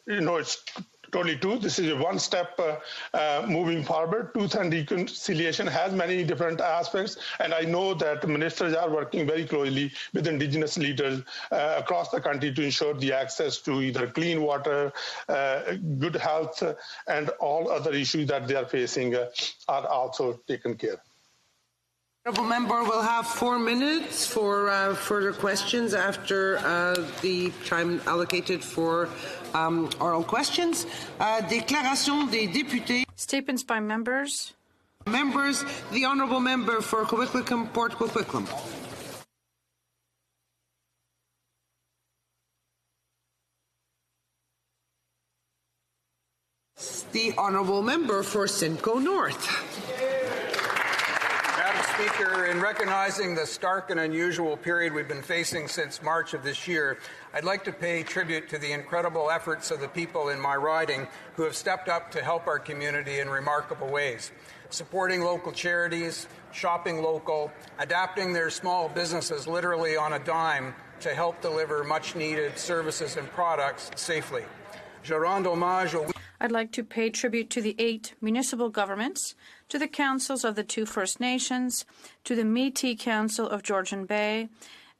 it's totally true. This is one step moving forward. Truth and reconciliation has many different aspects, and I know that ministers are working very closely with Indigenous leaders across the country to ensure the access to either clean water, good health, and all other issues that they are facing are also taken care of. The honourable member will have 4 minutes for further questions after the time allocated for oral questions. Déclaration des députés. Statements by members. Members, the honourable member for Coquitlam, Port Coquitlam. The honourable member for Simcoe North. Speaker, in recognizing the stark and unusual period we've been facing since March of this year, I'd like to pay tribute to the incredible efforts of the people in my riding who have stepped up to help our community in remarkable ways, supporting local charities, shopping local, adapting their small businesses literally on a dime to help deliver much-needed services and products safely. Je rends hommage au... I'd like to pay tribute to the 8 municipal governments, to the councils of the 2 First Nations, to the Métis Council of Georgian Bay,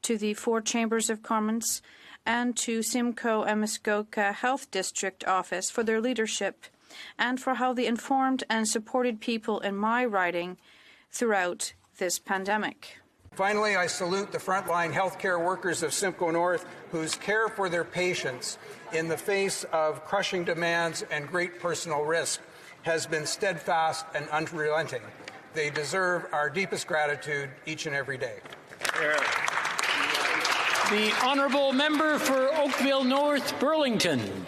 to the 4 Chambers of Commerce, and to Simcoe and Muskoka Health District Office for their leadership and for how they informed and supported people in my riding throughout this pandemic. Finally, I salute the frontline healthcare workers of Simcoe North whose care for their patients in the face of crushing demands and great personal risk has been steadfast and unrelenting. They deserve our deepest gratitude each and every day. The honourable member for Oakville North, Burlington.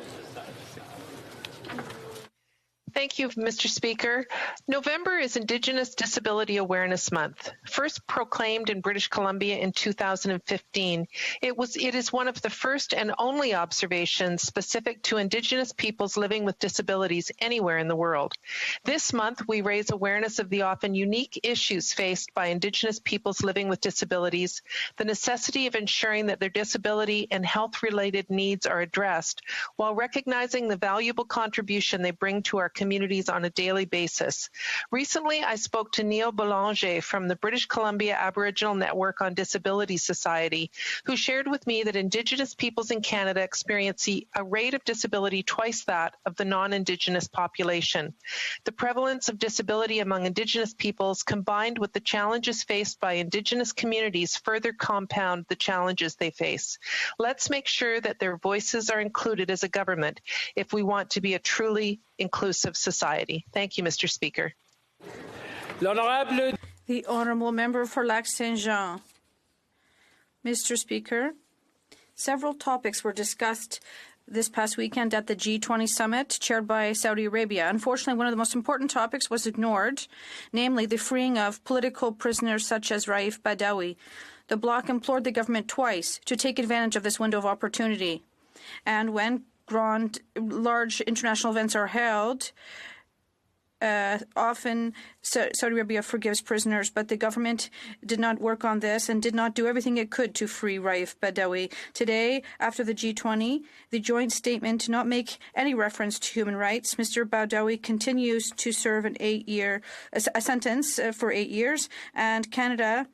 Thank you, Mr. Speaker. November is Indigenous Disability Awareness Month. First proclaimed in British Columbia in 2015, it is one of the first and only observations specific to Indigenous peoples living with disabilities anywhere in the world. This month, we raise awareness of the often unique issues faced by Indigenous peoples living with disabilities, the necessity of ensuring that their disability and health-related needs are addressed, while recognizing the valuable contribution they bring to our communities on a daily basis. Recently, I spoke to Neil Boulanger from the British Columbia Aboriginal Network on Disability Society, who shared with me that Indigenous peoples in Canada experience a rate of disability twice that of the non-Indigenous population. The prevalence of disability among Indigenous peoples combined with the challenges faced by Indigenous communities further compound the challenges they face. Let's make sure that their voices are included as a government if we want to be a truly inclusive society. Thank you, Mr. Speaker. The Honourable Member for Lac-Saint-Jean. Mr. Speaker, several topics were discussed this past weekend at the G20 summit chaired by Saudi Arabia. Unfortunately, one of the most important topics was ignored, namely the freeing of political prisoners such as Raif Badawi. The bloc implored the government twice to take advantage of this window of opportunity. And when large international events are held, often Saudi Arabia forgives prisoners, but the government did not work on this and did not do everything it could to free Raif Badawi. Today, after the G20, the joint statement did not make any reference to human rights. Mr. Badawi continues to serve a sentence for 8 years, and Canada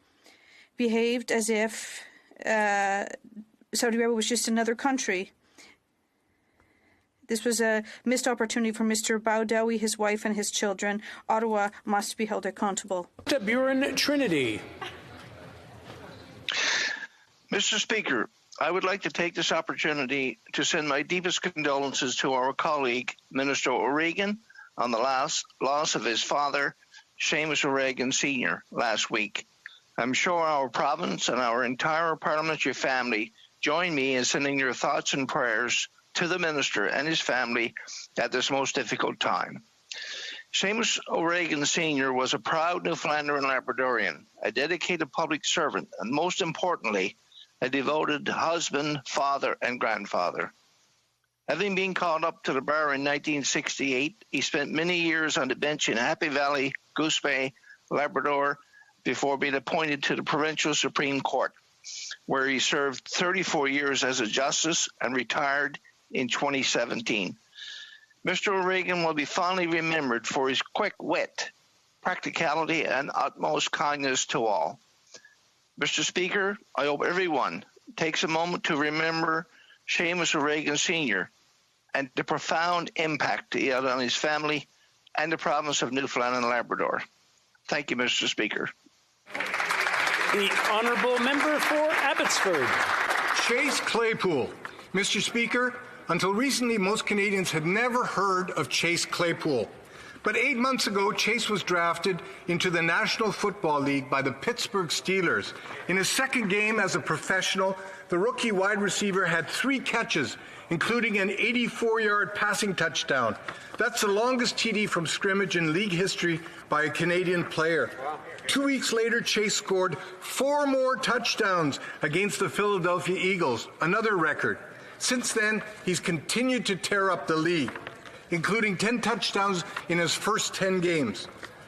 behaved as if Saudi Arabia was just another country. This was a missed opportunity for Mr. Badawi, his wife, and his children. Ottawa must be held accountable. Buren Trinity. Mr. Speaker, I would like to take this opportunity to send my deepest condolences to our colleague, Minister O'Regan, on the loss of his father, Seamus O'Regan Sr., last week. I'm sure our province and our entire parliamentary family join me in sending your thoughts and prayers to the minister and his family at this most difficult time. Seamus O'Regan Sr. was a proud Newfoundlander and Labradorian, a dedicated public servant, and most importantly, a devoted husband, father, and grandfather. Having been called up to the bar in 1968, he spent many years on the bench in Happy Valley, Goose Bay, Labrador, before being appointed to the Provincial Supreme Court, where he served 34 years as a justice and retired in 2017. Mr. O'Regan will be fondly remembered for his quick wit, practicality, and utmost kindness to all. Mr. Speaker, I hope everyone takes a moment to remember Seamus O'Regan Sr. and the profound impact he had on his family and the province of Newfoundland and Labrador. Thank you, Mr. Speaker. The Honourable Member for Abbotsford. Chase Claypool. Mr. Speaker, until recently, most Canadians had never heard of Chase Claypool. But 8 months ago, Chase was drafted into the National Football League by the Pittsburgh Steelers. In his second game as a professional, the rookie wide receiver had 3 catches, including an 84-yard passing touchdown. That's the longest TD from scrimmage in league history by a Canadian player. 2 weeks later, Chase scored 4 more touchdowns against the Philadelphia Eagles, another record. Since then, he's continued to tear up the league, including 10 touchdowns in his first 10 games.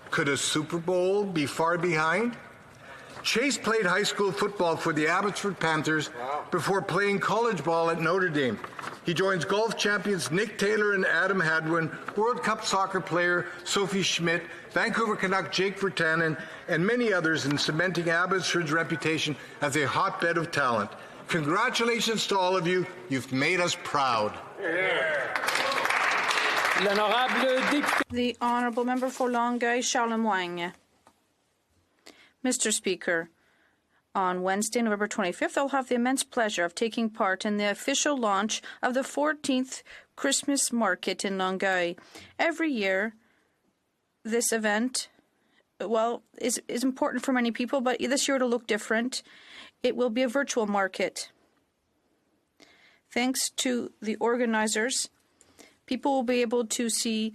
Could a Super Bowl be far behind? Chase played high school football for the Abbotsford Panthers before playing college ball at Notre Dame. He joins golf champions Nick Taylor and Adam Hadwin, World Cup soccer player Sophie Schmidt, Vancouver Canuck Jake Virtanen, and many others in cementing Abbotsford's reputation as a hotbed of talent. Congratulations to all of you. You've made us proud. The Honourable Member for Longueuil, Charlemagne. Mr. Speaker, on Wednesday, November 25th, I'll have the immense pleasure of taking part in the official launch of the 14th Christmas Market in Longueuil. Every year, this event, is important for many people, but this year it'll look different. It will be a virtual market. Thanks to the organizers, people will be able to see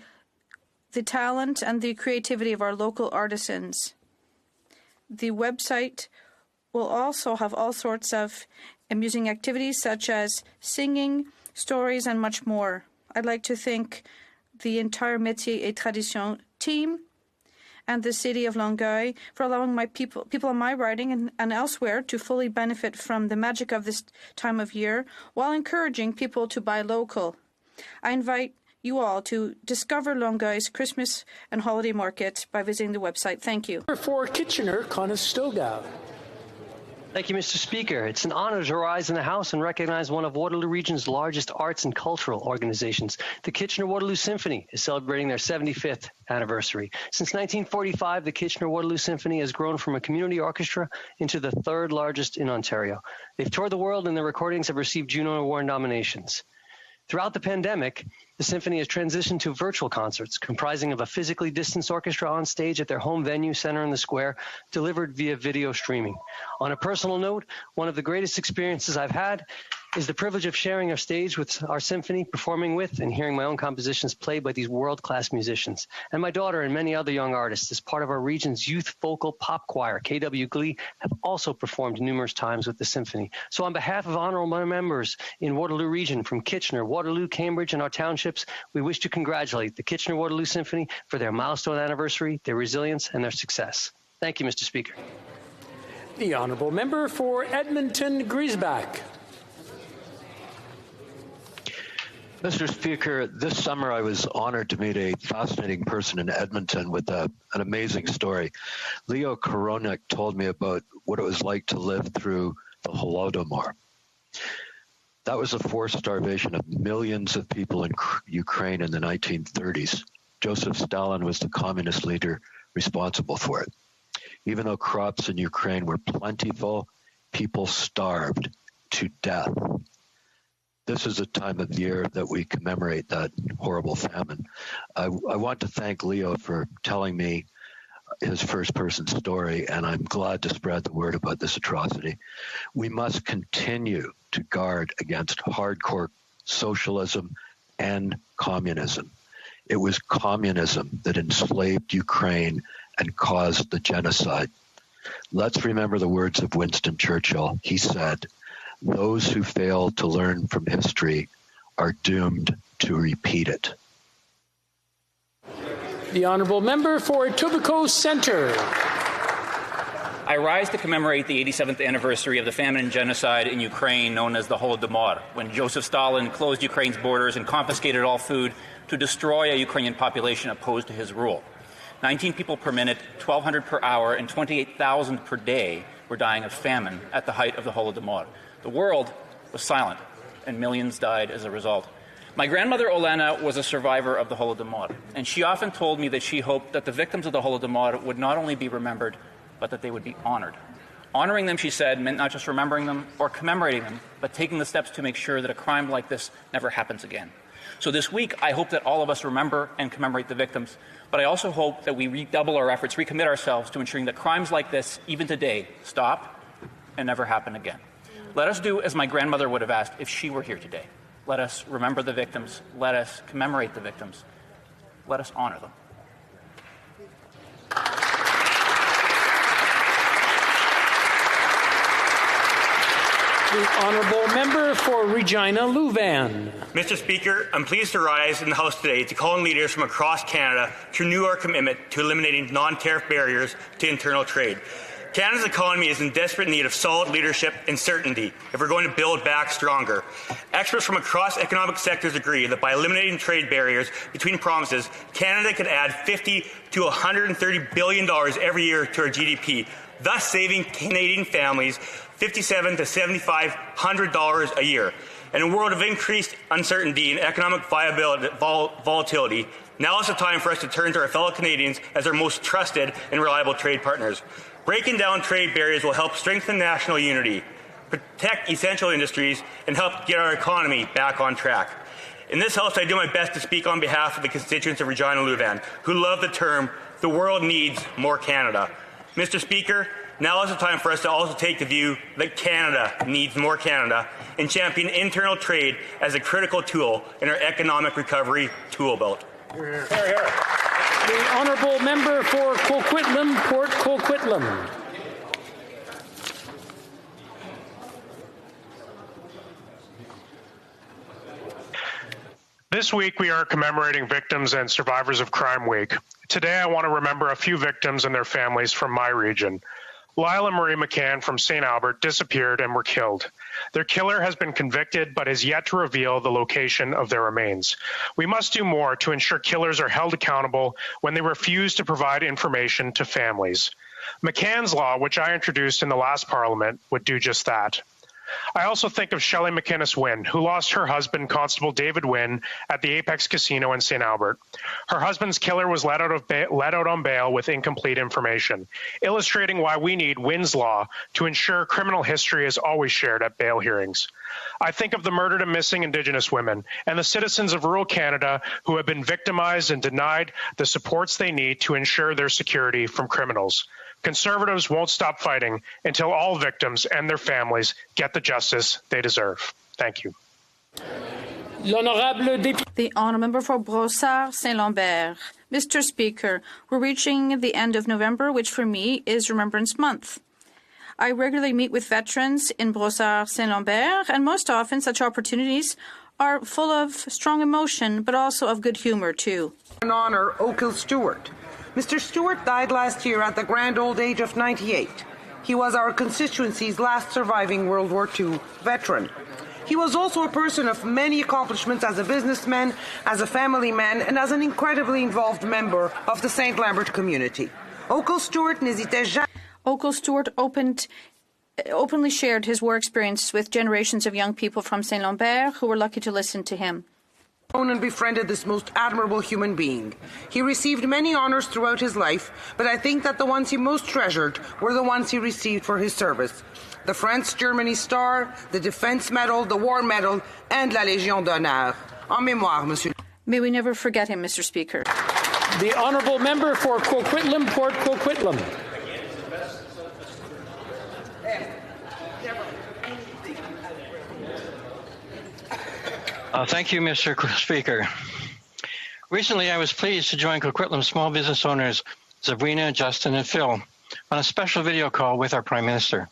the talent and the creativity of our local artisans. The website will also have all sorts of amusing activities such as singing, stories, and much more. I'd like to thank the entire Métiers et Traditions team and the city of Longueuil for allowing my people in my riding and elsewhere to fully benefit from the magic of this time of year while encouraging people to buy local. I invite you all to discover Longueuil's Christmas and holiday market by visiting the website. Thank you. For Kitchener-Conestoga. Thank you, Mr. Speaker. It's an honor to rise in the House and recognize one of Waterloo Region's largest arts and cultural organizations. The Kitchener-Waterloo Symphony is celebrating their 75th anniversary. Since 1945, the Kitchener-Waterloo Symphony has grown from a community orchestra into the 3rd largest in Ontario. They've toured the world and their recordings have received Juno Award nominations. Throughout the pandemic, the Symphony has transitioned to virtual concerts comprising of a physically distanced orchestra on stage at their home venue, Center in the Square, delivered via video streaming. On a personal note, one of the greatest experiences I've had is the privilege of sharing a stage with our symphony, performing with and hearing my own compositions played by these world-class musicians. And my daughter and many other young artists, as part of our region's youth vocal pop choir, KW Glee, have also performed numerous times with the symphony. So on behalf of honorable members in Waterloo Region from Kitchener, Waterloo, Cambridge, and our townships, we wish to congratulate the Kitchener-Waterloo Symphony for their milestone anniversary, their resilience, and their success. Thank you, Mr. Speaker. The Honourable Member for Edmonton-Griesbach. Mr. Speaker, this summer I was honored to meet a fascinating person in Edmonton with an amazing story. Leo Koronik told me about what it was like to live through the Holodomor. That was the forced starvation of millions of people in Ukraine in the 1930s. Joseph Stalin was the communist leader responsible for it. Even though crops in Ukraine were plentiful, people starved to death. This is a time of year that we commemorate that horrible famine. I want to thank Leo for telling me his first-person story, and I'm glad to spread the word about this atrocity. We must continue to guard against hardcore socialism and communism. It was communism that enslaved Ukraine and caused the genocide. Let's remember the words of Winston Churchill. He said, "Those who fail to learn from history are doomed to repeat it." The Honourable Member for Etobicoke Centre. I rise to commemorate the 87th anniversary of the famine and genocide in Ukraine known as the Holodomor, when Joseph Stalin closed Ukraine's borders and confiscated all food to destroy a Ukrainian population opposed to his rule. 19 people per minute, 1,200 per hour, and 28,000 per day were dying of famine at the height of the Holodomor. The world was silent, and millions died as a result. My grandmother Olena was a survivor of the Holodomor, and she often told me that she hoped that the victims of the Holodomor would not only be remembered, but that they would be honored. Honoring them, she said, meant not just remembering them or commemorating them, but taking the steps to make sure that a crime like this never happens again. So this week, I hope that all of us remember and commemorate the victims, but I also hope that we redouble our efforts, recommit ourselves to ensuring that crimes like this, even today, stop and never happen again. Let us do as my grandmother would have asked if she were here today. Let us remember the victims. Let us commemorate the victims. Let us honor them. The Honourable Member for Regina Louvain. Mr. Speaker, I'm pleased to rise in the House today to call on leaders from across Canada to renew our commitment to eliminating non-tariff barriers to internal trade. Canada's economy is in desperate need of solid leadership and certainty if we're going to build back stronger. Experts from across economic sectors agree that by eliminating trade barriers between provinces, Canada could add $50 to $130 billion every year to our GDP, thus saving Canadian families $5,700 to $7,500 a year. In a world of increased uncertainty and economic volatility, now is the time for us to turn to our fellow Canadians as our most trusted and reliable trade partners. Breaking down trade barriers will help strengthen national unity, protect essential industries, and help get our economy back on track. In this House, I do my best to speak on behalf of the constituents of Regina Louvain, who love the term, "The world needs more Canada." Mr. Speaker, now is the time for us to also take the view that Canada needs more Canada and champion internal trade as a critical tool in our economic recovery tool belt. Here, here. The Honourable Member for Coquitlam, Port Coquitlam. This week we are commemorating victims and survivors of Crime Week. Today I want to remember a few victims and their families from my region. Lyle and Marie McCann from St. Albert disappeared and were killed. Their killer has been convicted but has yet to reveal the location of their remains. We must do more to ensure killers are held accountable when they refuse to provide information to families. McCann's Law, which I introduced in the last Parliament, would do just that. I also think of Shelley McInnes Wynn, who lost her husband, Constable David Wynn, at the Apex Casino in St. Albert. Her husband's killer was let out on bail with incomplete information, illustrating why we need Wynn's Law to ensure criminal history is always shared at bail hearings. I think of the murdered and missing Indigenous women and the citizens of rural Canada who have been victimized and denied the supports they need to ensure their security from criminals. Conservatives won't stop fighting until all victims and their families get the justice they deserve. Thank you. The Honourable Member for Brossard Saint-Lambert. Mr. Speaker, we're reaching the end of November, which for me is Remembrance Month. I regularly meet with veterans in Brossard Saint-Lambert, and most often such opportunities are full of strong emotion, but also of good humour too. An honour O'Kill Stewart. Mr. Stewart died last year at the grand old age of 98. He was our constituency's last surviving World War II veteran. He was also a person of many accomplishments as a businessman, as a family man, and as an incredibly involved member of the St. Lambert community. O'Kill Stewart n'hésitait jamais. O'Kill Stewart openly shared his war experiences with generations of young people from St. Lambert who were lucky to listen to him. And befriended this most admirable human being. He received many honors throughout his life, but I think that the ones he most treasured were the ones he received for his service. The France-Germany Star, the Defense Medal, the War Medal, and la Légion d'honneur. En mémoire, Monsieur. May we never forget him, Mr. Speaker. The Honourable Member for Coquitlam, Port Coquitlam. Thank you, Mr. Speaker. Recently, I was pleased to join Coquitlam small business owners Sabrina, Justin, and Phil on a special video call with our Prime Minister.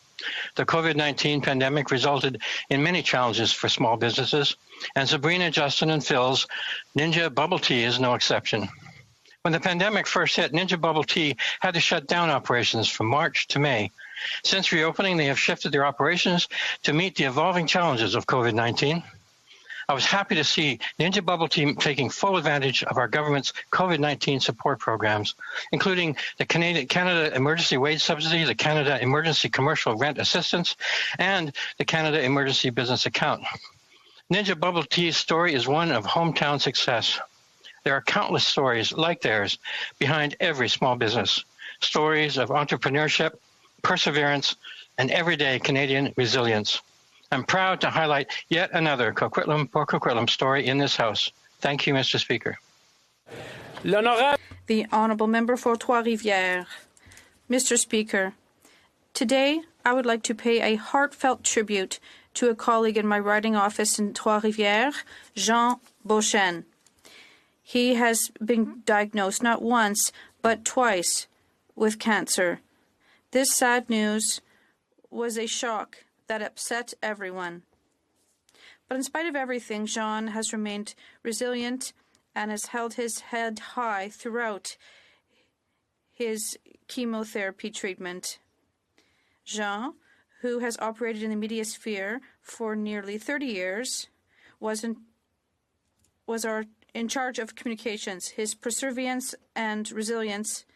The COVID-19 pandemic resulted in many challenges for small businesses, and Sabrina, Justin, and Phil's Ninja Bubble Tea is no exception. When the pandemic first hit, Ninja Bubble Tea had to shut down operations from March to May. Since reopening, they have shifted their operations to meet the evolving challenges of COVID-19. I was happy to see Ninja Bubble Tea taking full advantage of our government's COVID-19 support programs, including the Canada Emergency Wage Subsidy, the Canada Emergency Commercial Rent Assistance, and the Canada Emergency Business Account. Ninja Bubble Tea's story is one of hometown success. There are countless stories like theirs behind every small business, stories of entrepreneurship, perseverance, and everyday Canadian resilience. I'm proud to highlight yet another Coquitlam for Coquitlam story in this House. Thank you, Mr. Speaker. The Honourable Member for Trois-Rivières. Mr. Speaker, today I would like to pay a heartfelt tribute to a colleague in my riding office in Trois-Rivières, Jean Beauchesne. He has been diagnosed not once, but twice with cancer. This sad news was a shock that upset everyone. But in spite of everything, Jean has remained resilient and has held his head high throughout his chemotherapy treatment. Jean, who has operated in the media sphere for nearly 30 years, was in charge of communications. His perseverance and resilience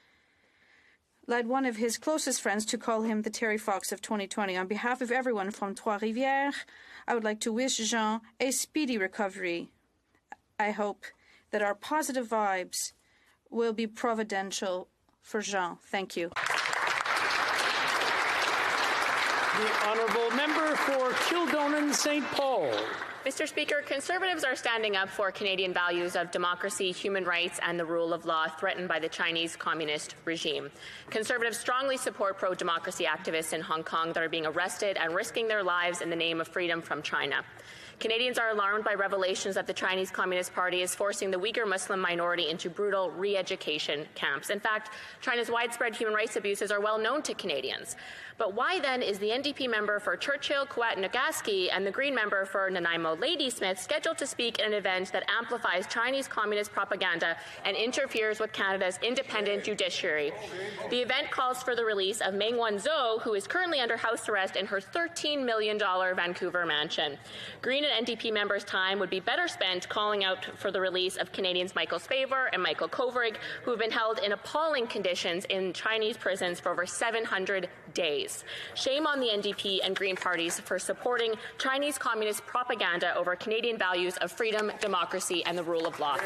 led one of his closest friends to call him the Terry Fox of 2020. On behalf of everyone from Trois-Rivières, I would like to wish Jean a speedy recovery. I hope that our positive vibes will be providential for Jean. Thank you. The Honourable Member for Kildonan St. Paul. Mr. Speaker, Conservatives are standing up for Canadian values of democracy, human rights, and the rule of law threatened by the Chinese Communist regime. Conservatives strongly support pro-democracy activists in Hong Kong that are being arrested and risking their lives in the name of freedom from China. Canadians are alarmed by revelations that the Chinese Communist Party is forcing the Uyghur Muslim minority into brutal re-education camps. In fact, China's widespread human rights abuses are well known to Canadians. But why then is the NDP member for Churchill, Kuat, Nagaski and the Green member for Nanaimo, Ladysmith, scheduled to speak at an event that amplifies Chinese communist propaganda and interferes with Canada's independent judiciary? The event calls for the release of Meng Wanzhou, who is currently under house arrest in her $13 million Vancouver mansion. Green and NDP members' time would be better spent calling out for the release of Canadians Michael Spavor and Michael Kovrig, who have been held in appalling conditions in Chinese prisons for over 700 days. Shame on the NDP and Green parties for supporting Chinese communist propaganda over Canadian values of freedom, democracy, and the rule of law.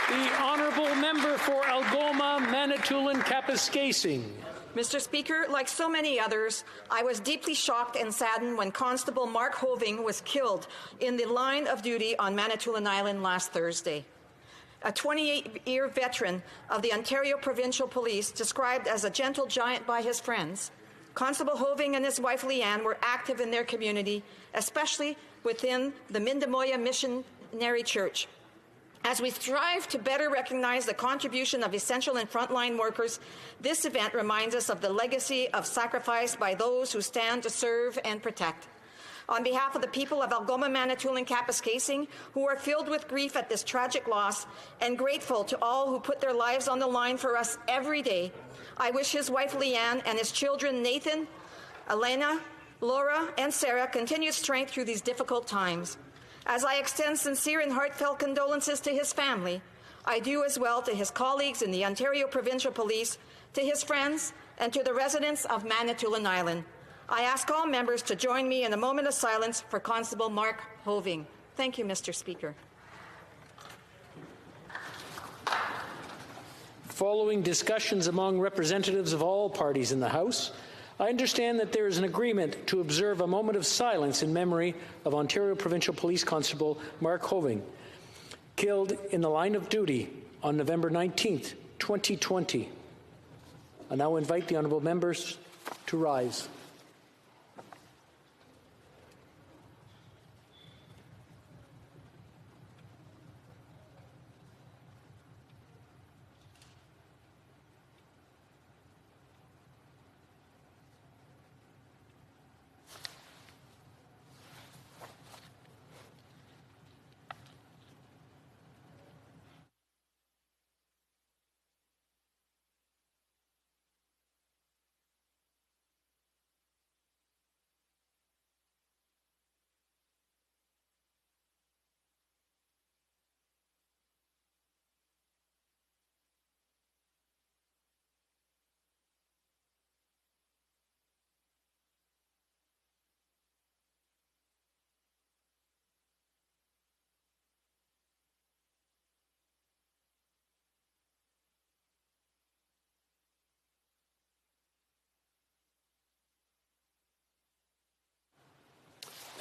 The Honourable Member for Algoma, Manitoulin, Kapuskasing. Mr. Speaker, like so many others, I was deeply shocked and saddened when Constable Mark Hoving was killed in the line of duty on Manitoulin Island last Thursday. A 28-year veteran of the Ontario Provincial Police, described as a gentle giant by his friends, Constable Hoving and his wife Leanne were active in their community, especially within the Mindamoya Missionary Church. As we strive to better recognize the contribution of essential and frontline workers, this event reminds us of the legacy of sacrifice by those who stand to serve and protect. On behalf of the people of Algoma, Manitoulin, Kapuskasing, who are filled with grief at this tragic loss and grateful to all who put their lives on the line for us every day, I wish his wife Leanne and his children Nathan, Elena, Laura, and Sarah continued strength through these difficult times. As I extend sincere and heartfelt condolences to his family, I do as well to his colleagues in the Ontario Provincial Police, to his friends, and to the residents of Manitoulin Island. I ask all members to join me in a moment of silence for Constable Mark Hoving. Thank you, Mr. Speaker. Following discussions among representatives of all parties in the House, I understand that there is an agreement to observe a moment of silence in memory of Ontario Provincial Police Constable Mark Hoving, killed in the line of duty on November 19th, 2020. I now invite the honourable members to rise.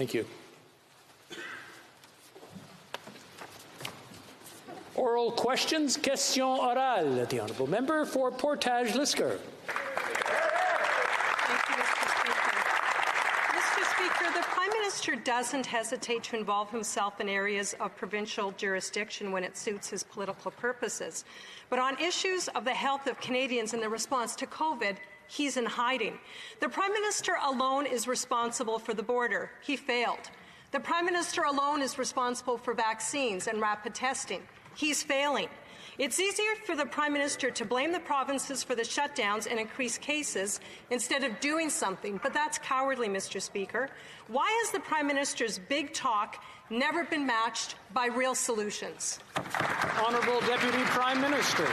Thank you. Oral questions. Question orale. The honourable member for Portage-Lisker. The Prime Minister doesn't hesitate to involve himself in areas of provincial jurisdiction when it suits his political purposes. But on issues of the health of Canadians and the response to COVID, he's in hiding. The Prime Minister alone is responsible for the border. He failed. The Prime Minister alone is responsible for vaccines and rapid testing. He's failing. It's easier for the Prime Minister to blame the provinces for the shutdowns and increased cases instead of doing something, but that's cowardly, Mr. Speaker. Why has the Prime Minister's big talk never been matched by real solutions? Honourable Deputy Prime Minister.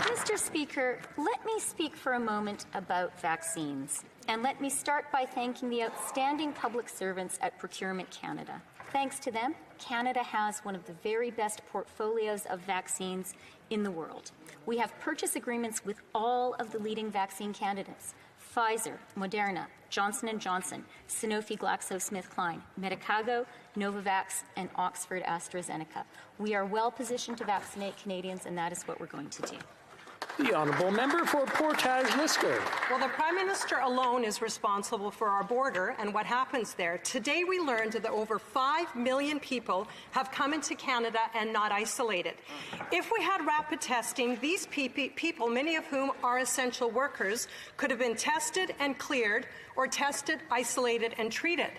Mr. Speaker, let me speak for a moment about vaccines. And let me start by thanking the outstanding public servants at Procurement Canada. Thanks to them, Canada has one of the very best portfolios of vaccines in the world. We have purchase agreements with all of the leading vaccine candidates: Pfizer, Moderna, Johnson & Johnson, Sanofi GlaxoSmithKline, Medicago, Novavax, and Oxford AstraZeneca. We are well positioned to vaccinate Canadians, and that is what we're going to do. The honourable member for Portage-Lisker. Well, the Prime Minister alone is responsible for our border and what happens there. Today we learned that over 5 million people have come into Canada and not isolated. If we had rapid testing, these people, many of whom are essential workers, could have been tested and cleared, or tested, isolated, and treated.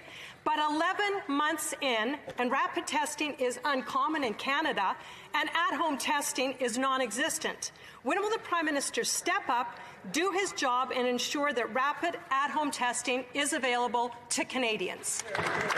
But 11 months in, and rapid testing is uncommon in Canada, and at-home testing is non-existent. When will the Prime Minister step up, do his job, and ensure that rapid at-home testing is available to Canadians?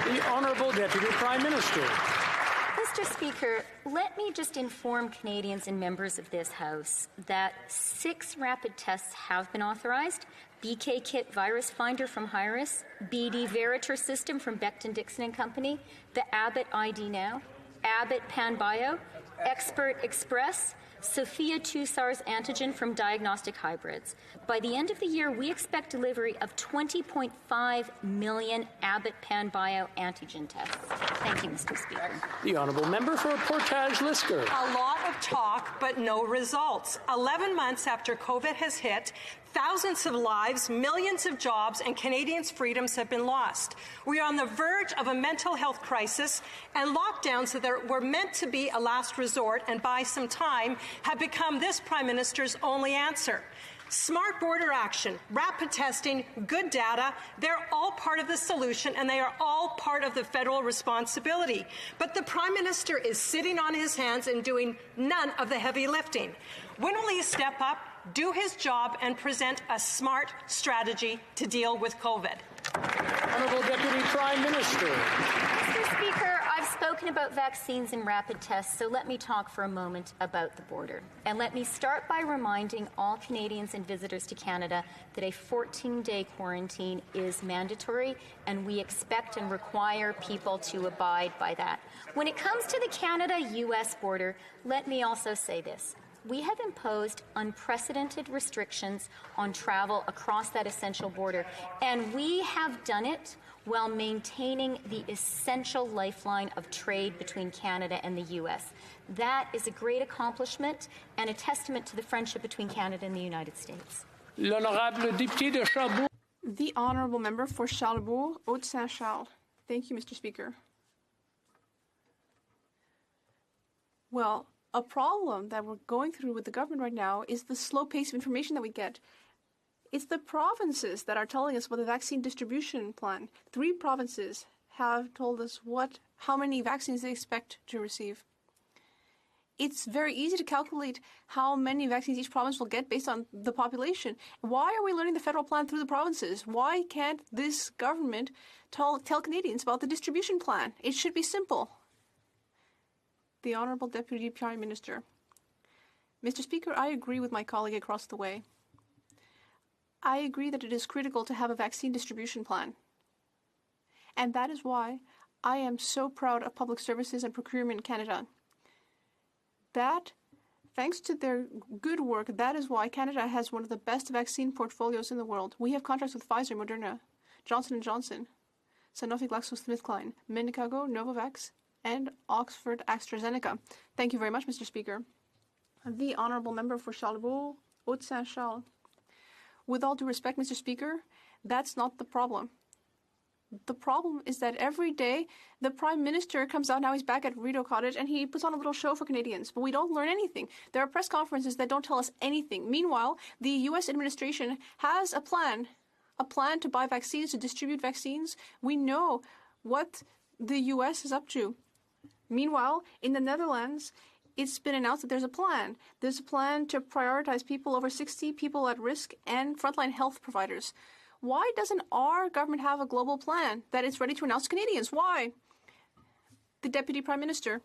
The Honourable Deputy Prime Minister. Mr. Speaker, let me just inform Canadians and members of this House that 6 rapid tests have been authorized: BK Kit Virus Finder from Hyris, BD Veritor System from Becton Dixon and Company, the Abbott ID Now, Abbott PanBio, Expert Express, Sophia 2 SARS antigen from Diagnostic Hybrids. By the end of the year, we expect delivery of 20.5 million Abbott PanBio antigen tests. Thank you, Mr. Speaker. The honourable member for Portage-Lisker. A lot of talk, but no results. 11 months after COVID has hit, thousands of lives, millions of jobs, and Canadians' freedoms have been lost. We are on the verge of a mental health crisis, and lockdowns that were meant to be a last resort and buy some time have become this Prime Minister's only answer. Smart border action, rapid testing, good data, they're all part of the solution, and they are all part of the federal responsibility. But the Prime Minister is sitting on his hands and doing none of the heavy lifting. When will he step up, do his job, and present a smart strategy to deal with COVID? Honourable Deputy Prime Minister. Mr. Speaker, I've spoken about vaccines and rapid tests, so let me talk for a moment about the border. And let me start by reminding all Canadians and visitors to Canada that a 14-day quarantine is mandatory, and we expect and require people to abide by that. When it comes to the Canada-U.S. border, let me also say this. We have imposed unprecedented restrictions on travel across that essential border, and we have done it while maintaining the essential lifeline of trade between Canada and the U.S. That is a great accomplishment and a testament to the friendship between Canada and the United States. L'honorable député de Charlebourg. The honourable member for Charlebourg, Haute-Saint-Charles. Thank you, Mr. Speaker. Well, a problem that we're going through with the government right now is the slow pace of information that we get. It's the provinces that are telling us about the vaccine distribution plan. 3 provinces have told us how many vaccines they expect to receive. It's very easy to calculate how many vaccines each province will get based on the population. Why are we learning the federal plan through the provinces? Why can't this government tell Canadians about the distribution plan? It should be simple. The Honourable Deputy Prime Minister. Mr. Speaker, I agree with my colleague across the way. I agree that it is critical to have a vaccine distribution plan. And that is why I am so proud of Public Services and Procurement Canada. That, thanks to their good work, that is why Canada has one of the best vaccine portfolios in the world. We have contracts with Pfizer, Moderna, Johnson & Johnson, Sanofi GlaxoSmithKline, Medicago, Novavax, and Oxford AstraZeneca. Thank you very much, Mr. Speaker. The Honourable Member for Charlebourg, Haute-Saint-Charles. With all due respect, Mr. Speaker, that's not the problem. The problem is that every day the Prime Minister comes out, now he's back at Rideau Cottage, and he puts on a little show for Canadians, but we don't learn anything. There are press conferences that don't tell us anything. Meanwhile, the U.S. administration has a plan to buy vaccines, to distribute vaccines. We know what the U.S. is up to. Meanwhile, in the Netherlands, it's been announced that there's a plan. There's a plan to prioritize people over 60, people at risk, and frontline health providers. Why doesn't our government have a global plan that it's ready to announce to Canadians? Why? The Deputy Prime Minister.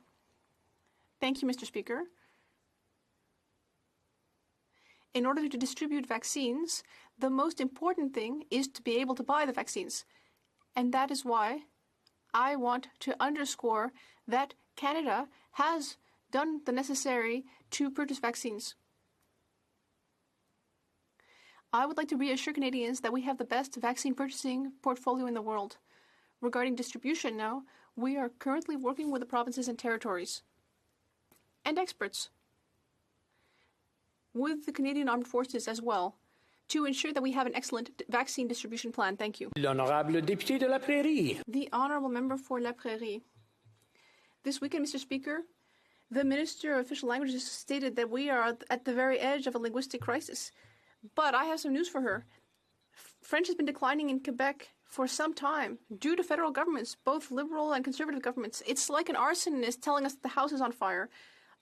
Thank you, Mr. Speaker. In order to distribute vaccines, the most important thing is to be able to buy the vaccines. And that is why I want to underscore that Canada has done the necessary to purchase vaccines. I would like to reassure Canadians that we have the best vaccine purchasing portfolio in the world. Regarding distribution now, we are currently working with the provinces and territories and experts, with the Canadian Armed Forces as well, to ensure that we have an excellent vaccine distribution plan. Thank you. L'honorable député de la Prairie. The Honourable Member for La Prairie. This weekend, Mr. Speaker, the Minister of Official Languages stated that we are at the very edge of a linguistic crisis. But I have some news for her. French has been declining in Quebec for some time due to federal governments, both liberal and conservative governments. It's like an arsonist telling us that the house is on fire.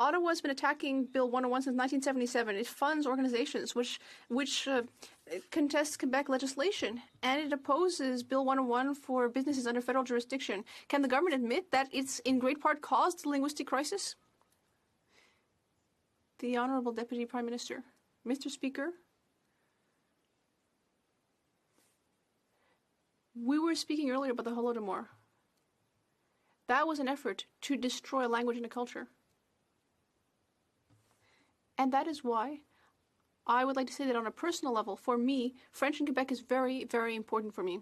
Ottawa has been attacking Bill 101 since 1977. It funds organizations which contest Quebec legislation, and it opposes Bill 101 for businesses under federal jurisdiction. Can the government admit that it's in great part caused the linguistic crisis? The Honourable Deputy Prime Minister. Mr. Speaker, we were speaking earlier about the Holodomor. That was an effort to destroy a language and a culture. And that is why I would like to say that on a personal level, for me, French in Quebec is very, very important for me.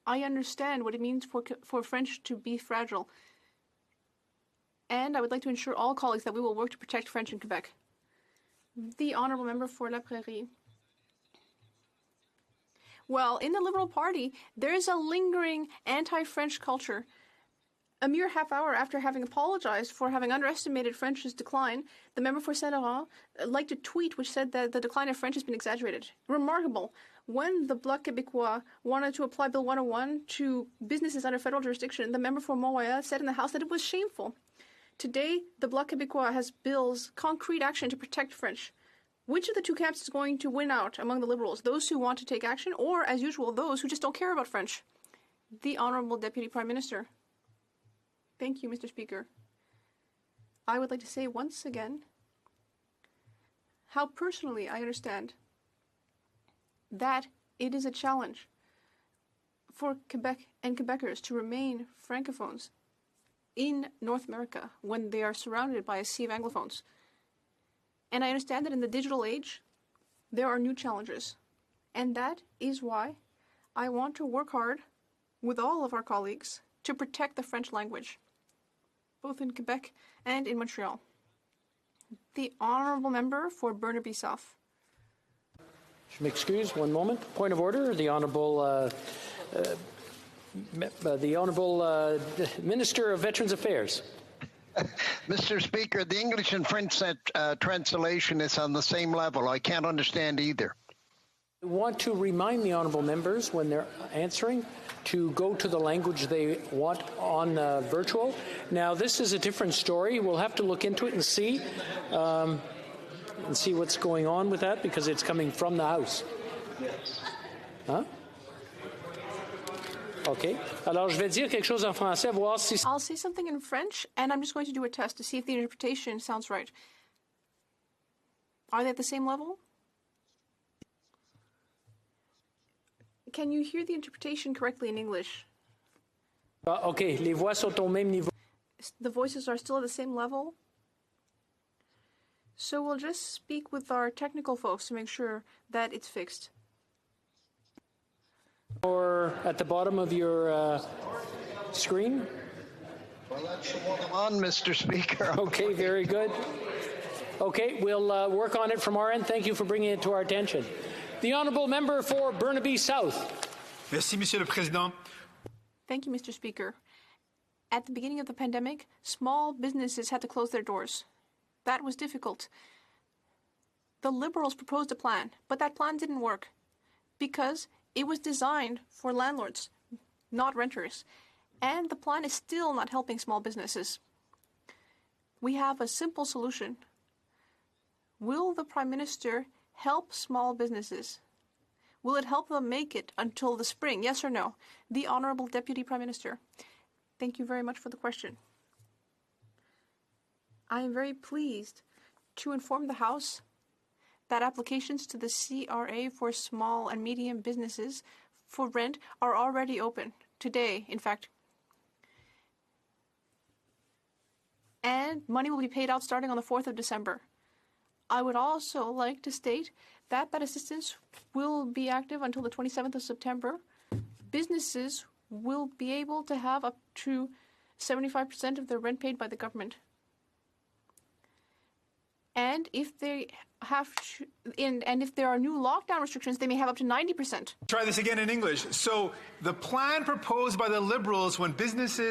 I understand what it means for French to be fragile. And I would like to ensure all colleagues that we will work to protect French in Quebec. The Honourable Member for La Prairie. Well, in the Liberal Party, there is a lingering anti-French culture. A mere half hour after having apologized for having underestimated French's decline, the member for Saint-Laurent liked a tweet which said that the decline of French has been exaggerated. Remarkable. When the Bloc Québécois wanted to apply Bill 101 to businesses under federal jurisdiction, the member for Montréal said in the House that it was shameful. Today, the Bloc Québécois has bills, concrete action to protect French. Which of the two camps is going to win out among the Liberals? Those who want to take action, or, as usual, those who just don't care about French? The Honourable Deputy Prime Minister. Thank you, Mr. Speaker. I would like to say once again how personally I understand that it is a challenge for Quebec and Quebecers to remain francophones in North America when they are surrounded by a sea of anglophones. And I understand that in the digital age, there are new challenges. And that is why I want to work hard with all of our colleagues to protect the French language, both in Quebec and in Montreal. The Honourable Member for Burnaby South. Je m'excuse, one moment. Point of order. The Honourable Minister of Veterans Affairs. Mr. Speaker, the English and French translation is on the same level. I can't understand either. I want to remind the honourable members when they're answering to go to the language they want on virtual. Now, this is a different story. We'll have to look into it and see what's going on with that because it's coming from the House. Huh? Okay. Alors, je vais dire quelque chose en français, voir si... I'll say something in French, and I'm just going to do a test to see if the interpretation sounds right. Are they at the same level? Can you hear the interpretation correctly in English? Okay, les voix sont au même niveau. The voices are still at the same level? So we'll just speak with our technical folks to make sure that it's fixed. Or at the bottom of your screen? Well, that's the one I'm on, Mr. Speaker. Okay, very good. Okay, we'll work on it from our end. Thank you for bringing it to our attention. The honourable member for Burnaby South. Merci, Monsieur le Président. Thank you, Mr. Speaker. At the beginning of the pandemic, small businesses had to close their doors. That was difficult. The Liberals proposed a plan, but that plan didn't work because it was designed for landlords, not renters. And the plan is still not helping small businesses. We have a simple solution. Will the Prime Minister help small businesses? Will it help them make it until the spring, yes or no? The Honourable Deputy Prime Minister. Thank you very much for the question. I am very pleased to inform the House that applications to the CRA for small and medium businesses for rent are already open. Today, in fact. And money will be paid out starting on the 4th of December. I would also like to state that assistance will be active until the 27th of September. Businesses will be able to have up to 75% of their rent paid by the government. And if they have to, and if there are new lockdown restrictions, they may have up to 90%. Try this again in English. So the plan proposed by the Liberals when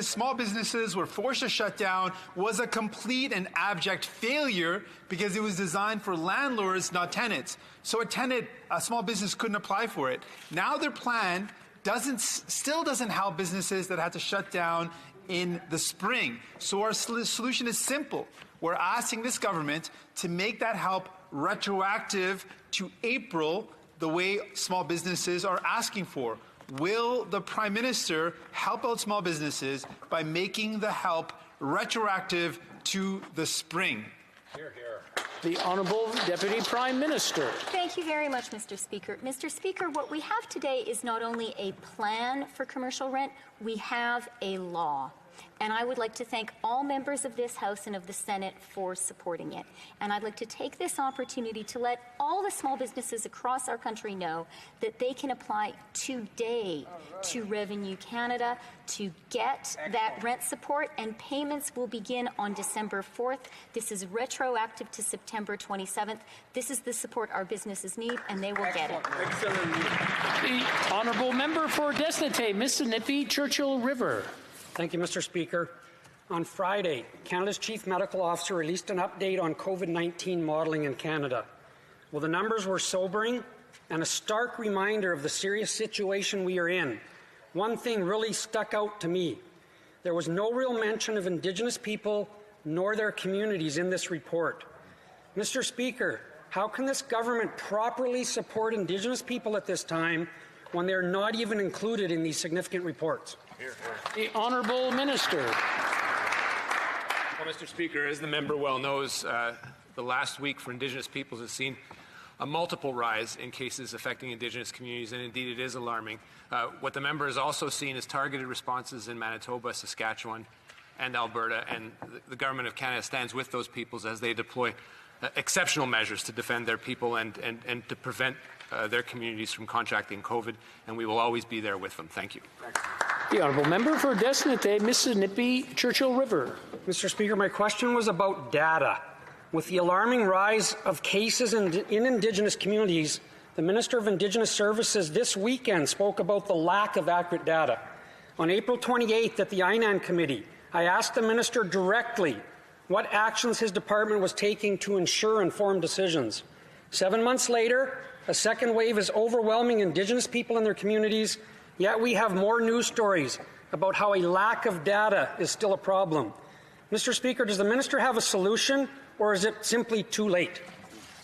small businesses were forced to shut down was a complete and abject failure because it was designed for landlords, not tenants. So a small business couldn't apply for it. Now their plan still doesn't help businesses that had to shut down in the spring. So our solution is simple. We're asking this government to make that help retroactive to April, the way small businesses are asking for. Will the Prime Minister help out small businesses by making the help retroactive to the spring? Hear, hear. The Honourable Deputy Prime Minister. Thank you very much, Mr. Speaker. Mr. Speaker, what we have today is not only a plan for commercial rent, we have a law. And I would like to thank all members of this House and of the Senate for supporting it. And I'd like to take this opportunity to let all the small businesses across our country know that they can apply today to Revenue Canada to get that rent support, and payments will begin on December 4th. This is retroactive to September 27th. This is the support our businesses need, and they will get it. The Honourable Member for Desnete, Mississippi Churchill River. Thank you, Mr. Speaker. On Friday, Canada's Chief Medical Officer released an update on COVID-19 modelling in Canada. Well, the numbers were sobering and a stark reminder of the serious situation we are in. One thing really stuck out to me. There was no real mention of Indigenous people nor their communities in this report. Mr. Speaker, how can this government properly support Indigenous people at this time when they're not even included in these significant reports? The Honourable Minister. Well, Mr. Speaker, as the member well knows, the last week for Indigenous peoples has seen a multiple rise in cases affecting Indigenous communities, and indeed it is alarming. What the member has also seen is targeted responses in Manitoba, Saskatchewan, and Alberta, and the Government of Canada stands with those peoples as they deploy exceptional measures to defend their people and to prevent their communities from contracting COVID, and we will always be there with them. Thank you. The Honourable Member for Desnete, Mississippi Churchill River. Mr. Speaker, my question was about data. With the alarming rise of cases in Indigenous communities, the Minister of Indigenous Services this weekend spoke about the lack of accurate data. On April 28th at the INAN Committee, I asked the Minister directly what actions his department was taking to ensure informed decisions. 7 months later, a second wave is overwhelming Indigenous people in their communities, yet we have more news stories about how a lack of data is still a problem. Mr. Speaker, does the Minister have a solution, or is it simply too late?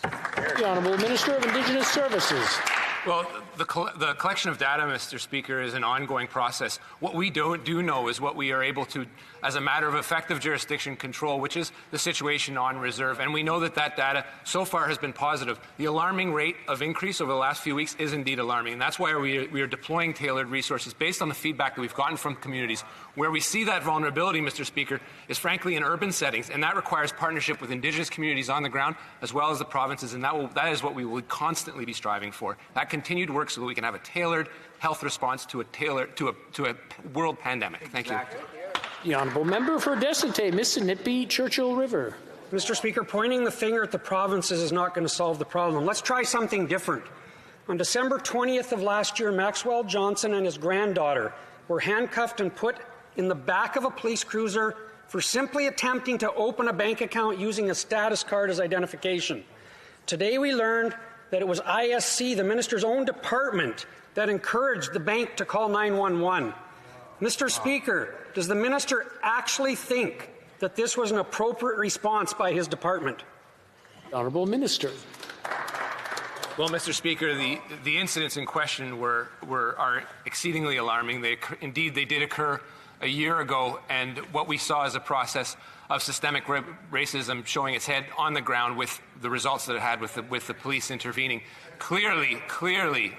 The Honourable Minister of Indigenous Services. Well, the collection of data, Mr. Speaker, is an ongoing process. What we do know is what we are able to, as a matter of effective jurisdiction control, which is the situation on reserve. And we know that that data so far has been positive. The alarming rate of increase over the last few weeks is indeed alarming. And that's why we are deploying tailored resources based on the feedback that we've gotten from communities. Where we see that vulnerability, Mr. Speaker, is frankly in urban settings. And that requires partnership with Indigenous communities on the ground as well as the provinces. And that is what we will constantly be striving for. That continued work so that we can have a tailored health response to a world pandemic. Thank you. The honourable member for Desauté, Mississippi, Churchill River. Mr. Speaker, pointing the finger at the provinces is not going to solve the problem. Let's try something different. On December 20th of last year, Maxwell Johnson and his granddaughter were handcuffed and put in the back of a police cruiser for simply attempting to open a bank account using a status card as identification. Today we learned that it was ISC, the minister's own department, that encouraged the bank to call 911. Mr. Speaker, does the minister actually think that this was an appropriate response by his department? Honourable Minister. Well, Mr. Speaker, the incidents in question are exceedingly alarming. Indeed, they did occur a year ago, and what we saw is a process of systemic racism showing its head on the ground with the results that it had with the police intervening. Clearly,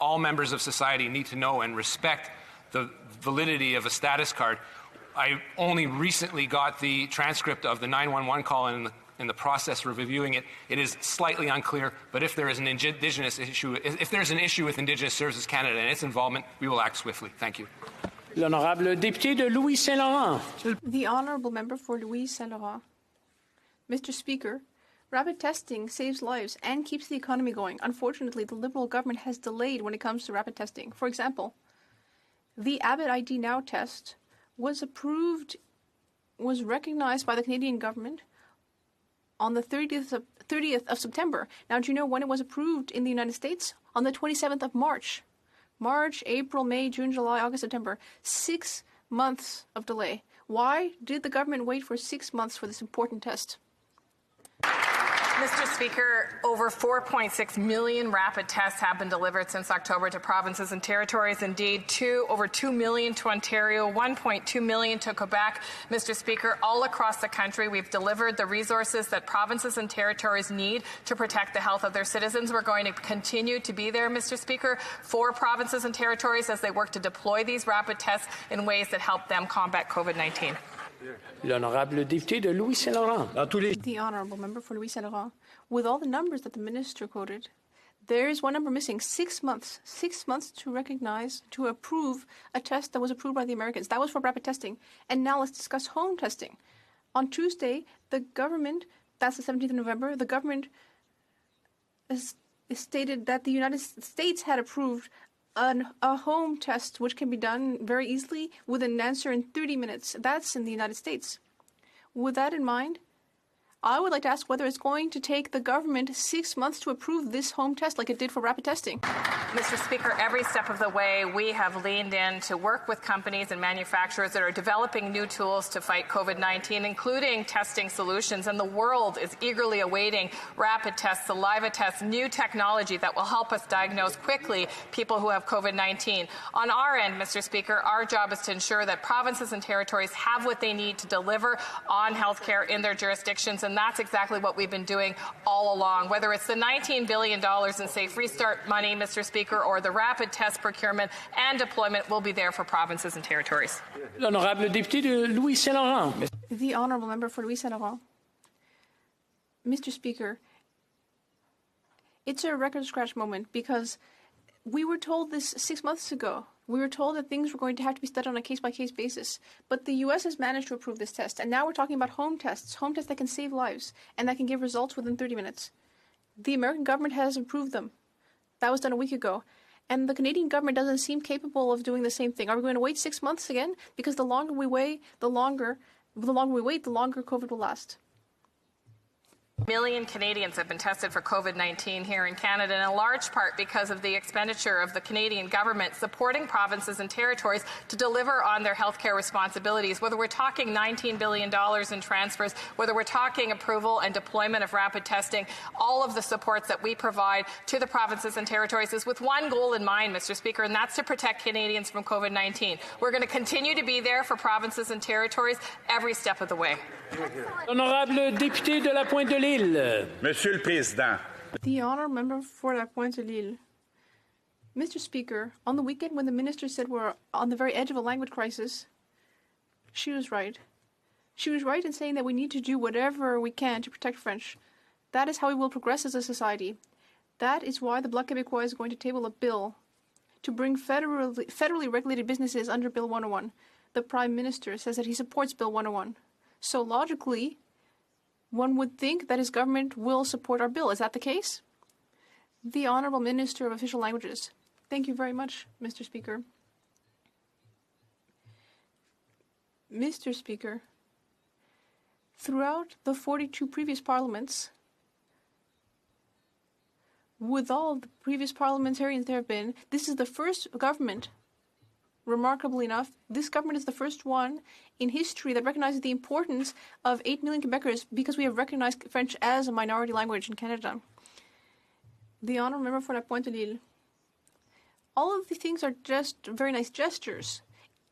all members of society need to know and respect the validity of a status card. I only recently got the transcript of the 911 call and in the process of reviewing it. It is slightly unclear, but if there is an Indigenous issue, if there's an issue with Indigenous Services Canada and its involvement, we will act swiftly. Thank you. L'honorable député de Louis Saint-Laurent. The honourable member for Louis Saint-Laurent. Mr. Speaker, rapid testing saves lives and keeps the economy going. Unfortunately, the Liberal government has delayed when it comes to rapid testing. For example, the Abbott ID Now test was recognized by the Canadian government on the 30th of September. Now, do you know when it was approved in the United States? On the 27th of March. March, April, May, June, July, August, September. 6 months of delay. Why did the government wait for 6 months for this important test? Mr. Speaker, over 4.6 million rapid tests have been delivered since October to provinces and territories. Indeed, over 2 million to Ontario, 1.2 million to Quebec. Mr. Speaker, all across the country, we've delivered the resources that provinces and territories need to protect the health of their citizens. We're going to continue to be there, Mr. Speaker, for provinces and territories as they work to deploy these rapid tests in ways that help them combat COVID-19. L'honorable député de Louis Saint-Laurent. The honourable member for Louis Saint-Laurent. With all the numbers that the minister quoted, there is one number missing: 6 months. 6 months to approve a test that was approved by the Americans. That was for rapid testing. And now let's discuss home testing. On Tuesday, the government, that's the 17th of November, the government has stated that the United States had approved a home test which can be done very easily with an answer in 30 minutes. That's in the United States. With that in mind, I would like to ask whether it's going to take the government 6 months to approve this home test like it did for rapid testing. Mr. Speaker, every step of the way we have leaned in to work with companies and manufacturers that are developing new tools to fight COVID-19, including testing solutions. And the world is eagerly awaiting rapid tests, saliva tests, new technology that will help us diagnose quickly people who have COVID-19. On our end, Mr. Speaker, our job is to ensure that provinces and territories have what they need to deliver on health care in their jurisdictions. And that's exactly what we've been doing all along, whether it's the $19 billion in Safe Restart money, Mr. Speaker, or the rapid test procurement and deployment will be there for provinces and territories. L'honorable député de Louis Saint-Laurent. The honourable member for Louis Saint-Laurent. Mr. Speaker, it's a record scratch moment because we were told this 6 months ago. We were told that things were going to have to be studied on a case-by-case basis. But the U.S. has managed to approve this test. And now we're talking about home tests that can save lives and that can give results within 30 minutes. The American government has approved them. That was done a week ago. And the Canadian government doesn't seem capable of doing the same thing. Are we going to wait 6 months again? Because the longer we wait, the longer COVID will last. Million Canadians have been tested for COVID-19 here in Canada, in a large part because of the expenditure of the Canadian government supporting provinces and territories to deliver on their healthcare responsibilities. Whether we're talking $19 billion in transfers, whether we're talking approval and deployment of rapid testing, all of the supports that we provide to the provinces and territories is with one goal in mind, Mr. Speaker, and that's to protect Canadians from COVID-19. We're going to continue to be there for provinces and territories every step of the way. Honorable député de la Pointe-de-l'Île. Monsieur le Président. The honourable member for La Pointe-de-l'Île. Mr. Speaker, on the weekend when the minister said we're on the very edge of a language crisis, she was right. She was right in saying that we need to do whatever we can to protect French. That is how we will progress as a society. That is why the Bloc Québécois is going to table a bill to bring federally regulated businesses under Bill 101. The Prime Minister says that he supports Bill 101. So logically, one would think that his government will support our bill. Is that the case? The Honourable Minister of Official Languages. Thank you very much, Mr. Speaker. Mr. Speaker, throughout the 42 previous parliaments, with all the previous parliamentarians there have been, this is the first government, remarkably enough, this government is the first one in history that recognizes the importance of 8 million Quebecers because we have recognized French as a minority language in Canada. The Honourable Member for La Pointe-de-l'Île. All of these things are just very nice gestures.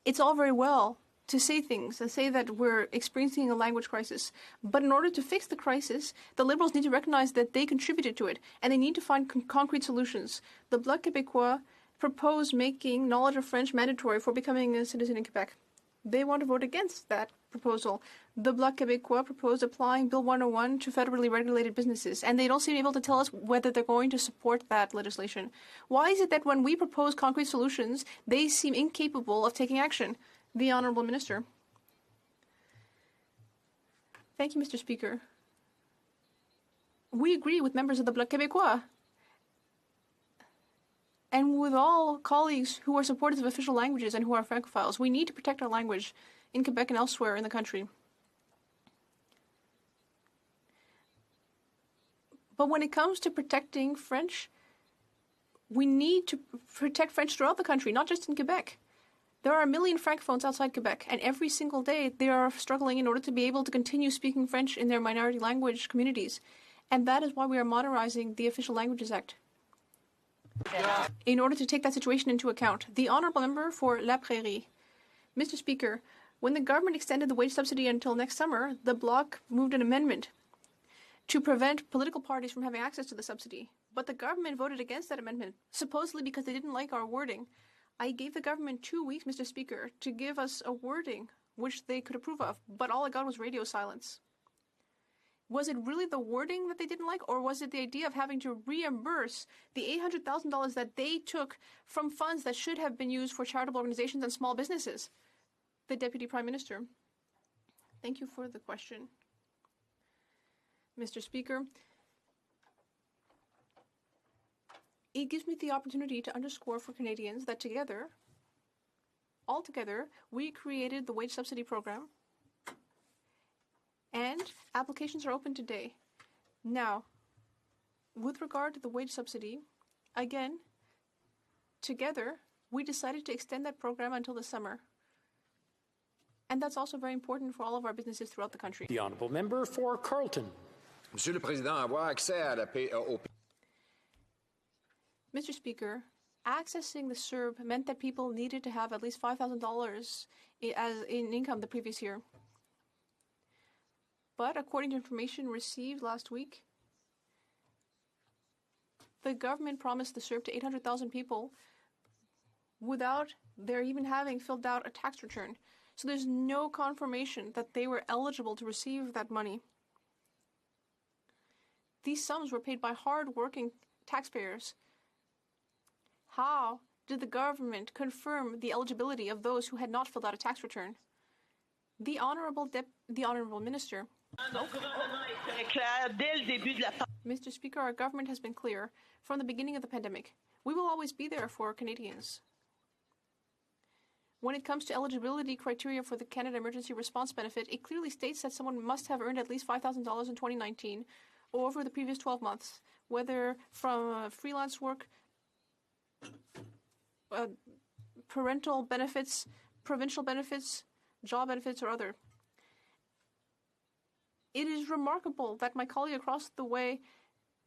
It's all very well to say things and say that we're experiencing a language crisis. But in order to fix the crisis, the Liberals need to recognize that they contributed to it, and they need to find concrete solutions. The Bloc Québécois proposed making knowledge of French mandatory for becoming a citizen in Quebec. They want to vote against that proposal. The Bloc Québécois proposed applying Bill 101 to federally regulated businesses, and they don't seem able to tell us whether they're going to support that legislation. Why is it that when we propose concrete solutions, they seem incapable of taking action? The Honourable Minister. Thank you, Mr. Speaker. We agree with members of the Bloc Québécois and with all colleagues who are supporters of official languages and who are francophiles. We need to protect our language in Quebec and elsewhere in the country. But when it comes to protecting French, we need to protect French throughout the country, not just in Quebec. There are 1 million francophones outside Quebec, and every single day they are struggling in order to be able to continue speaking French in their minority language communities. And that is why we are modernizing the Official Languages Act in order to take that situation into account. The Honourable Member for La Prairie. Mr. Speaker, when the government extended the wage subsidy until next summer, the Bloc moved an amendment to prevent political parties from having access to the subsidy. But the government voted against that amendment, supposedly because they didn't like our wording. I gave the government 2 weeks, Mr. Speaker, to give us a wording which they could approve of, but all I got was radio silence. Was it really the wording that they didn't like, or was it the idea of having to reimburse the $800,000 that they took from funds that should have been used for charitable organizations and small businesses? The Deputy Prime Minister. Thank you for the question. Mr. Speaker, it gives me the opportunity to underscore for Canadians that together, all together, we created the wage subsidy program, and applications are open today. Now, with regard to the wage subsidy, again, together, we decided to extend that program until the summer. And that's also very important for all of our businesses throughout the country. The Honourable Member for Carleton. Monsieur le Président, avoir accès à la au Mr. Speaker, accessing the CERB meant that people needed to have at least $5,000 in income the previous year. But according to information received last week, the government promised the CERB to 800,000 people without their even having filled out a tax return. So there's no confirmation that they were eligible to receive that money. These sums were paid by hard-working taxpayers. How did the government confirm the eligibility of those who had not filled out a tax return? The Honourable Minister. Mr. Speaker, our government has been clear from the beginning of the pandemic. We will always be there for Canadians. When it comes to eligibility criteria for the Canada Emergency Response Benefit, it clearly states that someone must have earned at least $5,000 in 2019 over the previous 12 months, whether from freelance work, parental benefits, provincial benefits, job benefits, or other. It is remarkable that my colleague across the way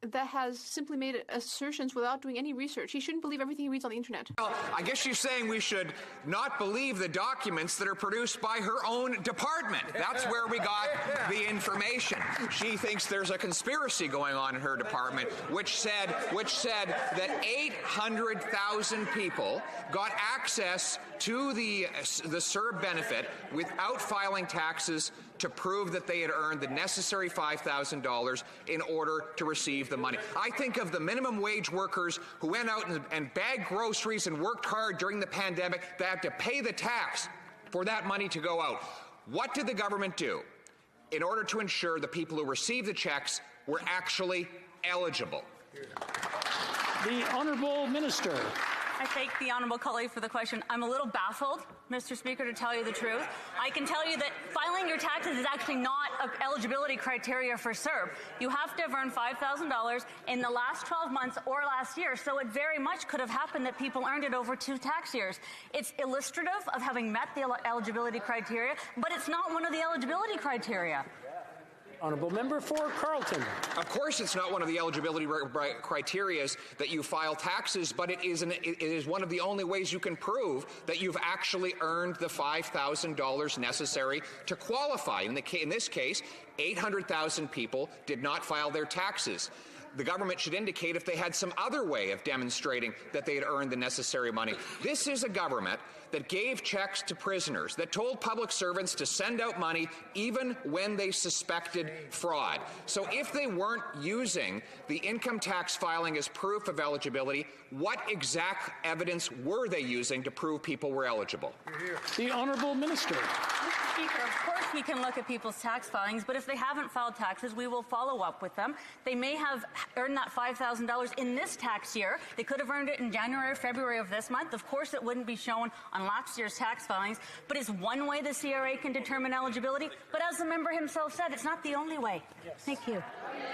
that has simply made assertions without doing any research. He shouldn't believe everything he reads on the internet. Well, I guess she's saying we should not believe the documents that are produced by her own department. That's where we got the information. She thinks there's a conspiracy going on in her department, which said that 800,000 people got access to the CERB benefit without filing taxes to prove that they had earned the necessary $5,000 in order to receive the money. I think of the minimum wage workers who went out and bagged groceries and worked hard during the pandemic that had to pay the tax for that money to go out. What did the government do in order to ensure the people who received the checks were actually eligible? The Honourable Minister. I thank the honourable colleague for the question. I'm a little baffled, Mr. Speaker, to tell you the truth. I can tell you that filing your taxes is actually not an eligibility criteria for CERB. You have to have earned $5,000 in the last 12 months or last year, so it very much could have happened that people earned it over 2 tax years. It's illustrative of having met the eligibility criteria, but it's not one of the eligibility criteria. Honourable Member for Carleton. Of course it's not one of the eligibility criteria that you file taxes, but it is one of the only ways you can prove that you've actually earned the $5,000 necessary to qualify. In this case, 800,000 people did not file their taxes. The government should indicate if they had some other way of demonstrating that they had earned the necessary money. This is a government that gave checks to prisoners, that told public servants to send out money even when they suspected fraud. So if they weren't using the income tax filing as proof of eligibility, what exact evidence were they using to prove people were eligible? The Honourable Minister. Mr. Speaker, of course we can look at people's tax filings, but if they haven't filed taxes, we will follow up with them. They may have earned that $5,000 in this tax year. They could have earned it in January or February of this month. Of course, it wouldn't be shown on last year's tax filings, but it's one way the CRA can determine eligibility. But as the member himself said, it's not the only way. Yes. Thank you.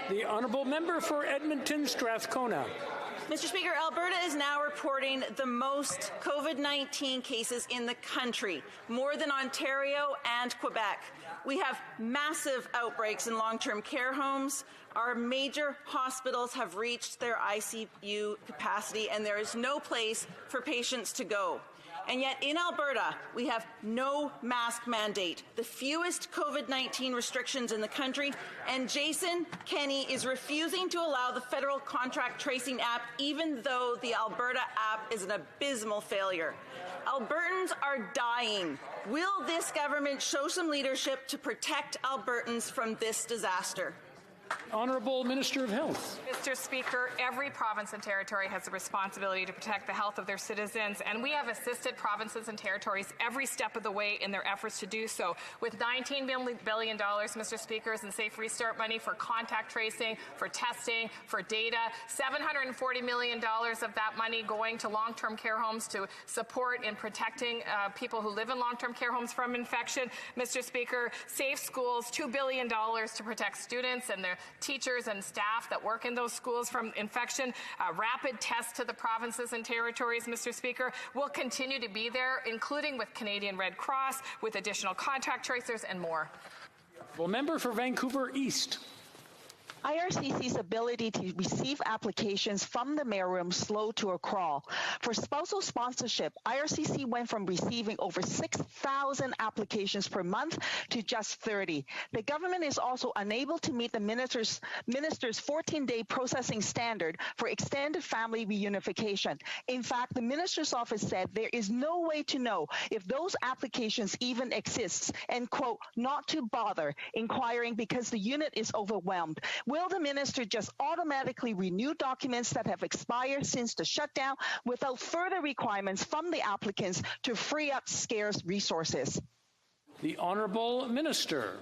The Honourable Member for Edmonton Strathcona. Mr. Speaker, Alberta is now reporting the most COVID-19 cases in the country, more than Ontario and Quebec. We have massive outbreaks in long-term care homes. Our major hospitals have reached their ICU capacity, and there is no place for patients to go. And yet in Alberta, we have no mask mandate, the fewest COVID-19 restrictions in the country, and Jason Kenney is refusing to allow the federal contract tracing app, even though the Alberta app is an abysmal failure. Albertans are dying. Will this government show some leadership to protect Albertans from this disaster? Honourable Minister of Health. Mr. Speaker, every province and territory has a responsibility to protect the health of their citizens, and we have assisted provinces and territories every step of the way in their efforts to do so. With $19 billion, Mr. Speaker, in Safe Restart money for contact tracing, for testing, for data, $740 million of that money going to long-term care homes to support in protecting people who live in long-term care homes from infection. Mr. Speaker, Safe Schools, $2 billion to protect students and their teachers and staff that work in those schools from infection. Rapid tests to the provinces and territories, Mr. Speaker, will continue to be there, including with Canadian Red Cross, with additional contact tracers and more. Well, member for Vancouver East. IRCC's ability to receive applications from the mailroom slowed to a crawl. For spousal sponsorship, IRCC went from receiving over 6,000 applications per month to just 30. The government is also unable to meet the minister's 14-day processing standard for extended family reunification. In fact, the minister's office said there is no way to know if those applications even exist and, quote, not to bother inquiring because the unit is overwhelmed. Will the minister just automatically renew documents that have expired since the shutdown without further requirements from the applicants to free up scarce resources? The Honourable Minister.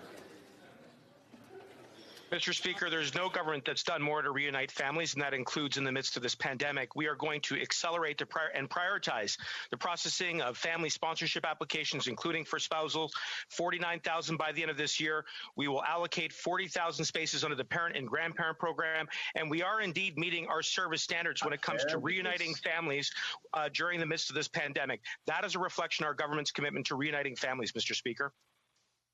Mr. Speaker, there's no government that's done more to reunite families, and that includes in the midst of this pandemic. We are going to accelerate and prioritize the processing of family sponsorship applications, including for spousals, 49,000 by the end of this year. We will allocate 40,000 spaces under the parent and grandparent program, and we are indeed meeting our service standards when it comes to reuniting families during the midst of this pandemic. That is a reflection of our government's commitment to reuniting families, Mr. Speaker.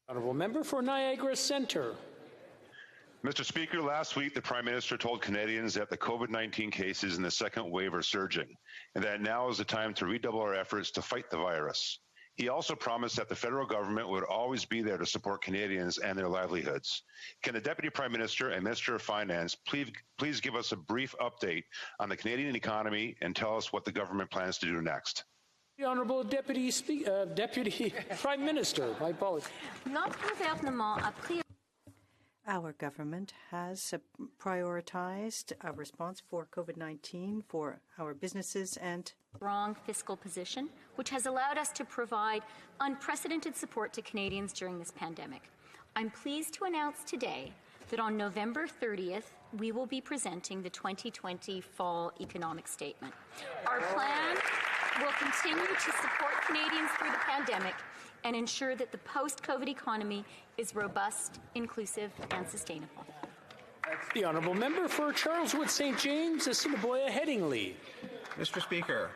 Honourable Member for Niagara Centre. Mr. Speaker, last week the Prime Minister told Canadians that the COVID-19 cases in the second wave are surging and that now is the time to redouble our efforts to fight the virus. He also promised that the federal government would always be there to support Canadians and their livelihoods. Can the Deputy Prime Minister and Minister of Finance please give us a brief update on the Canadian economy and tell us what the government plans to do next? The Honourable Deputy Prime Minister, my apologies. Notre gouvernement a pris Our government has prioritized a response for COVID-19 for our businesses and strong fiscal position, which has allowed us to provide unprecedented support to Canadians during this pandemic. I'm pleased to announce today that on November 30th, we will be presenting the 2020 Fall Economic Statement. Our plan will continue to support Canadians through the pandemic and ensure that the post-COVID economy is robust, inclusive, and sustainable. The Honourable Member for Charleswood St. James, Assiniboia Headingley. Mr. Speaker,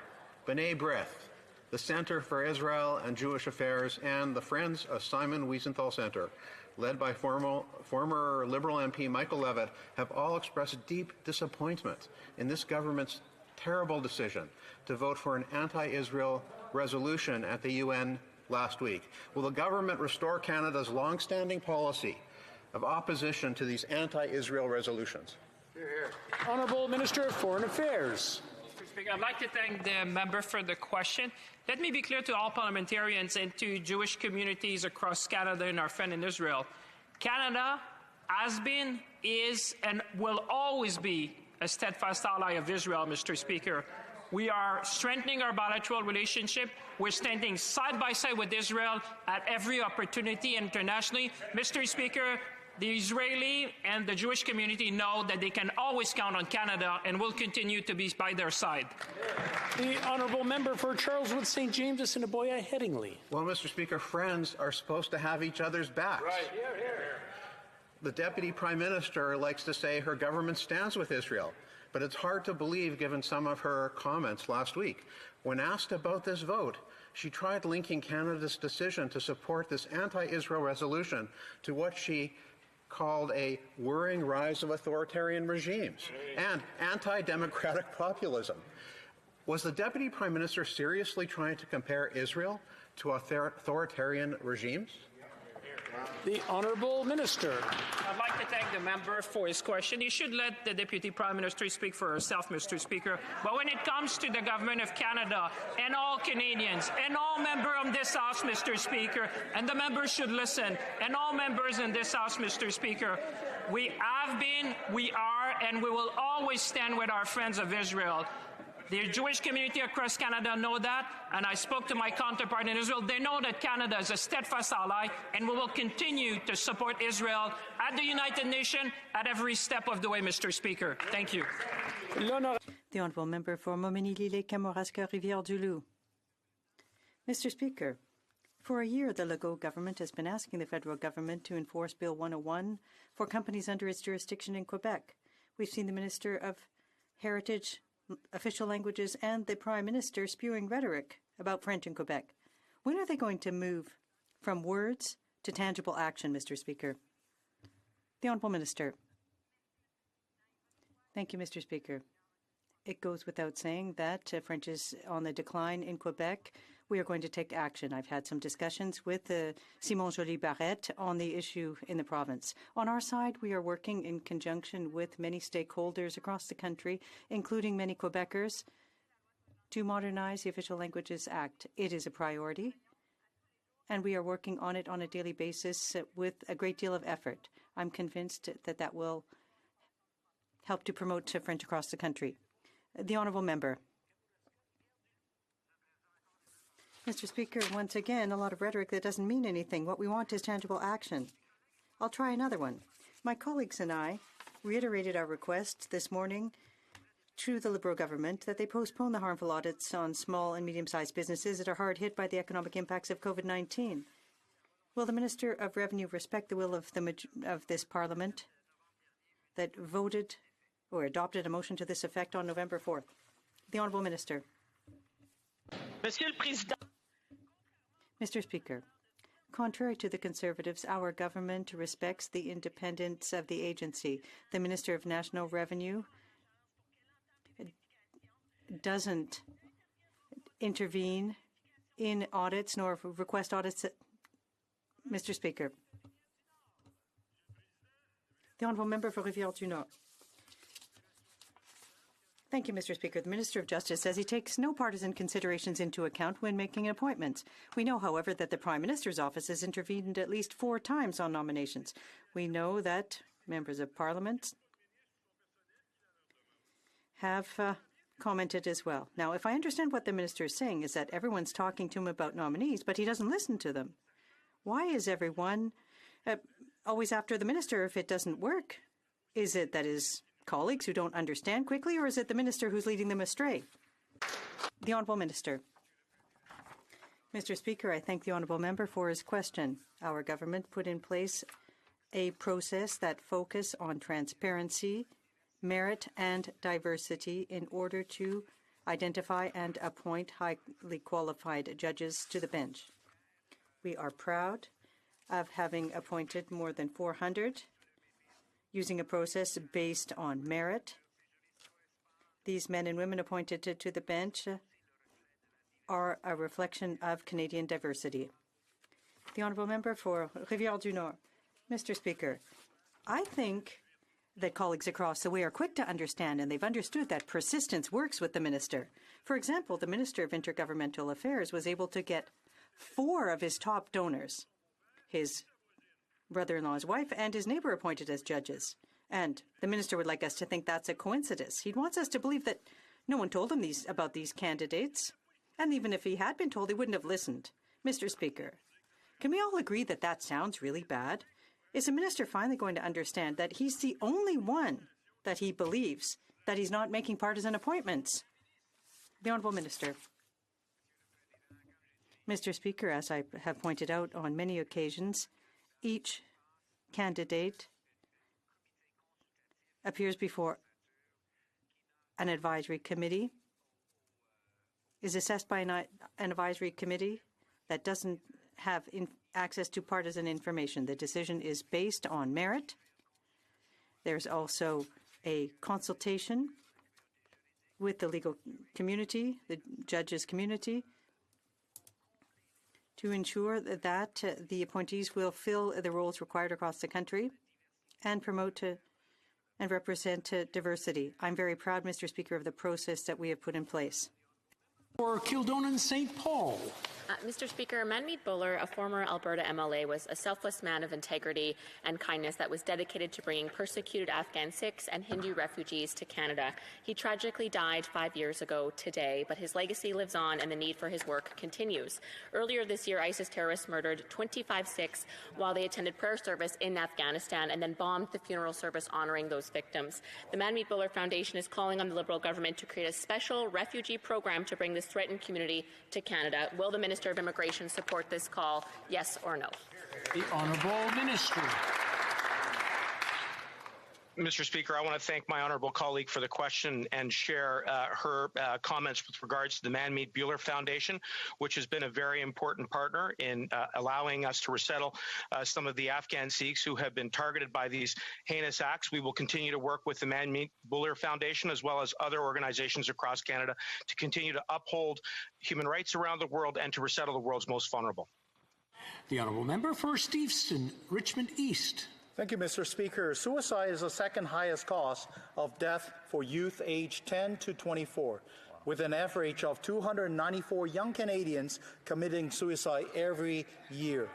B'nai B'rith, the Centre for Israel and Jewish Affairs, and the Friends of Simon Wiesenthal Centre, led by former Liberal MP Michael Levitt, have all expressed deep disappointment in this government's terrible decision to vote for an anti-Israel resolution at the UN last week. Will the government restore Canada's long-standing policy of opposition to these anti-Israel resolutions? Honourable Minister of Foreign Affairs. Mr. Speaker, I'd like to thank the member for the question. Let me be clear to all parliamentarians and to Jewish communities across Canada and our friend in Israel. Canada has been, is, and will always be a steadfast ally of Israel, Mr. Speaker. We are strengthening our bilateral relationship. We're standing side by side with Israel at every opportunity internationally. Mr. Speaker, the Israeli and the Jewish community know that they can always count on Canada and will continue to be by their side. The Honourable Member for Charleswood St. James, Assiniboia Headingley. Well, Mr. Speaker, friends are supposed to have each other's backs. Right. The Deputy Prime Minister likes to say her government stands with Israel, but it's hard to believe given some of her comments last week. When asked about this vote, she tried linking Canada's decision to support this anti-Israel resolution to what she called a worrying rise of authoritarian regimes and anti-democratic populism. Was the Deputy Prime Minister seriously trying to compare Israel to authoritarian regimes? The Honourable Minister. I'd like to thank the member for his question. You should let the Deputy Prime Minister speak for herself, Mr. Speaker. But when it comes to the Government of Canada and all Canadians and all members of this House, Mr. Speaker, and the members should listen, and all members in this House, Mr. Speaker, we have been, we are, and we will always stand with our friends of Israel. The Jewish community across Canada know that, and I spoke to my counterpart in Israel. They know that Canada is a steadfast ally, and we will continue to support Israel at the United Nations at every step of the way, Mr. Speaker. Thank you. The Honourable Member for Montmagny-Lilley, Kamouraska, Rivière-du-Loup. Mr. Speaker, for a year, the Legault government has been asking the federal government to enforce Bill 101 for companies under its jurisdiction in Quebec. We've seen the Minister of Heritage, Official Languages, and the Prime Minister spewing rhetoric about French in Quebec. When are they going to move from words to tangible action, Mr. Speaker? The Honourable Minister. Thank you, Mr. Speaker. It goes without saying that French is on the decline in Quebec. We are going to take action. I've had some discussions with Simon Joly-Barrette on the issue in the province. On our side, we are working in conjunction with many stakeholders across the country, including many Quebecers, to modernize the Official Languages Act. It is a priority, and we are working on it on a daily basis with a great deal of effort. I'm convinced that that will help to promote French across the country. The Honourable Member. Mr. Speaker, once again, a lot of rhetoric that doesn't mean anything. What we want is tangible action. I'll try another one. My colleagues and I reiterated our request this morning to the Liberal government that they postpone the harmful audits on small and medium-sized businesses that are hard hit by the economic impacts of COVID-19. Will the Minister of Revenue respect the will of this Parliament that voted or adopted a motion to this effect on November 4th? The Honourable Minister. Monsieur le Président. Mr. Speaker, contrary to the Conservatives, our government respects the independence of the agency. The Minister of National Revenue doesn't intervene in audits nor request audits. Mr. Speaker. The Honourable Member for Rivière-du-Nord. Thank you, Mr. Speaker. The Minister of Justice says he takes no partisan considerations into account when making appointments. We know, however, that the Prime Minister's office has intervened at least 4 times on nominations. We know that members of Parliament have commented as well. Now, if I understand what the Minister is saying is that everyone's talking to him about nominees, but he doesn't listen to them. Why is everyone always after the Minister if it doesn't work? Is it that his colleagues who don't understand quickly, or is it the Minister who's leading them astray? The Honourable Minister. Mr. Speaker, I thank the Honourable Member for his question. Our government put in place a process that focuses on transparency, merit and diversity in order to identify and appoint highly qualified judges to the bench. We are proud of having appointed more than 400 using a process based on merit. These men and women appointed to the bench are a reflection of Canadian diversity. The Honourable Member for Rivière-du-Nord. Mr. Speaker, I think that colleagues across the way are quick to understand, and they've understood that persistence works with the Minister. For example, the Minister of Intergovernmental Affairs was able to get 4 of his top donors, his brother-in-law's wife and his neighbour, appointed as judges. And the Minister would like us to think that's a coincidence. He wants us to believe that no one told him about these candidates. And even if he had been told, he wouldn't have listened. Mr. Speaker, can we all agree that that sounds really bad? Is the Minister finally going to understand that he's the only one that he believes that he's not making partisan appointments? The Honourable Minister. Mr. Speaker, as I have pointed out on many occasions, each candidate appears before an advisory committee, is assessed by an advisory committee that doesn't have access to partisan information. The decision is based on merit. There's also a consultation with the legal community, the judges community, to ensure that the appointees will fill the roles required across the country and promote and represent diversity. I'm very proud, Mr. Speaker, of the process that we have put in place. For Kildonan St. Paul. Mr. Speaker, Manmeet Bhullar, a former Alberta MLA, was a selfless man of integrity and kindness that was dedicated to bringing persecuted Afghan Sikhs and Hindu refugees to Canada. He tragically died 5 years ago today, but his legacy lives on and the need for his work continues. Earlier this year, ISIS terrorists murdered 25 Sikhs while they attended prayer service in Afghanistan and then bombed the funeral service honoring those victims. The Manmeet Bhullar Foundation is calling on the Liberal government to create a special refugee program to bring this threatened community to Canada. Will the Minister of Immigration support this call, yes or no? The Honourable Minister. Mr. Speaker, I want to thank my honourable colleague for the question and share her comments with regards to the Manmeet Bhullar Foundation, which has been a very important partner in allowing us to resettle some of the Afghan Sikhs who have been targeted by these heinous acts. We will continue to work with the Manmeet Bhullar Foundation as well as other organizations across Canada to continue to uphold human rights around the world and to resettle the world's most vulnerable. The Honourable Member for Steveston, Richmond East. Thank you, Mr. Speaker. Suicide is the second highest cause of death for youth aged 10 to 24, with an average of 294 young Canadians committing suicide every year.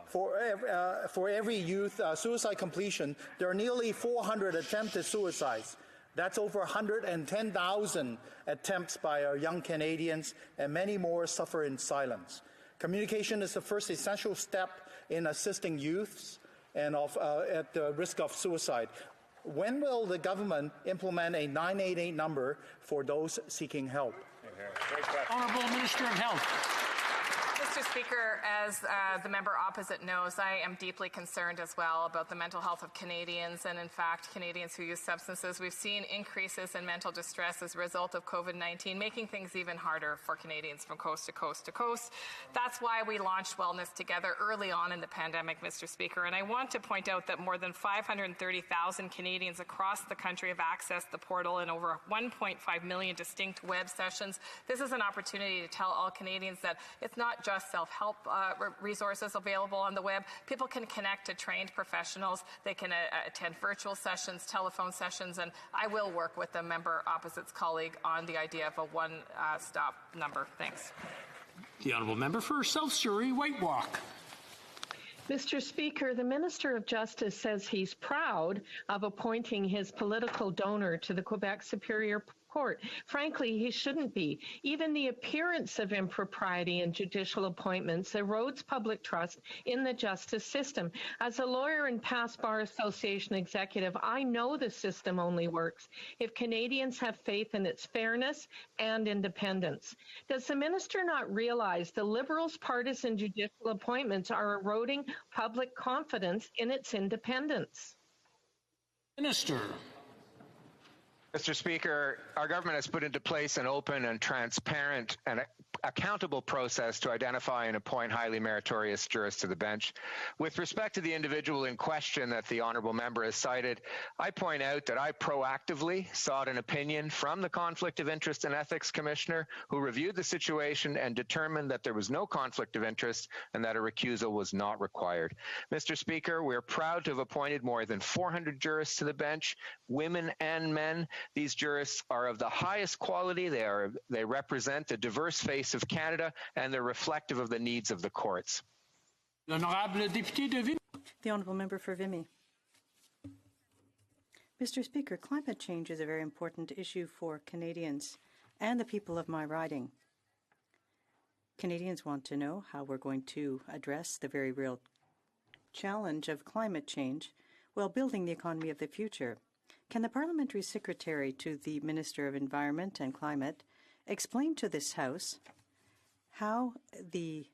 For every youth suicide completion, there are nearly 400 attempted suicides. That's over 110,000 attempts by our young Canadians, and many more suffer in silence. Communication is the first essential step in assisting youths and at the risk of suicide. When will the government implement a 988 number for those seeking help? Honourable Minister of Health. Mr. Speaker, as the member opposite knows, I am deeply concerned as well about the mental health of Canadians and, in fact, Canadians who use substances. We've seen increases in mental distress as a result of COVID-19, making things even harder for Canadians from coast to coast to coast. That's why we launched Wellness Together early on in the pandemic, Mr. Speaker. And I want to point out that more than 530,000 Canadians across the country have accessed the portal in over 1.5 million distinct web sessions. This is an opportunity to tell all Canadians that it's not just self-help resources available on the web. People can connect to trained professionals. They can attend virtual sessions, telephone sessions, and I will work with the member opposite's colleague on the idea of a one-stop number. Thanks. The honourable member for South Surrey White Walk. Mr. Speaker, the Minister of Justice says he's proud of appointing his political donor to the Quebec Superior Court. Frankly, he shouldn't be. Even the appearance of impropriety in judicial appointments erodes public trust in the justice system. As a lawyer and past Bar Association executive, I know the system only works if Canadians have faith in its fairness and independence. Does the minister not realize the Liberals' partisan judicial appointments are eroding public confidence in its independence? Minister. Mr. Speaker, our government has put into place an open and transparent and accountable process to identify and appoint highly meritorious jurists to the bench. With respect to the individual in question that the honourable member has cited, I point out that I proactively sought an opinion from the Conflict of Interest and Ethics Commissioner, who reviewed the situation and determined that there was no conflict of interest and that a recusal was not required. Mr. Speaker, we're proud to have appointed more than 400 jurists to the bench, women and men. These jurists are of the highest quality. They represent the diverse face of Canada, and they're reflective of the needs of the courts. The honourable member for Vimy. Mr. Speaker, climate change is a very important issue for Canadians and the people of my riding. Canadians want to know how we're going to address the very real challenge of climate change while building the economy of the future. Can the Parliamentary Secretary to the Minister of Environment and Climate explain to this House how the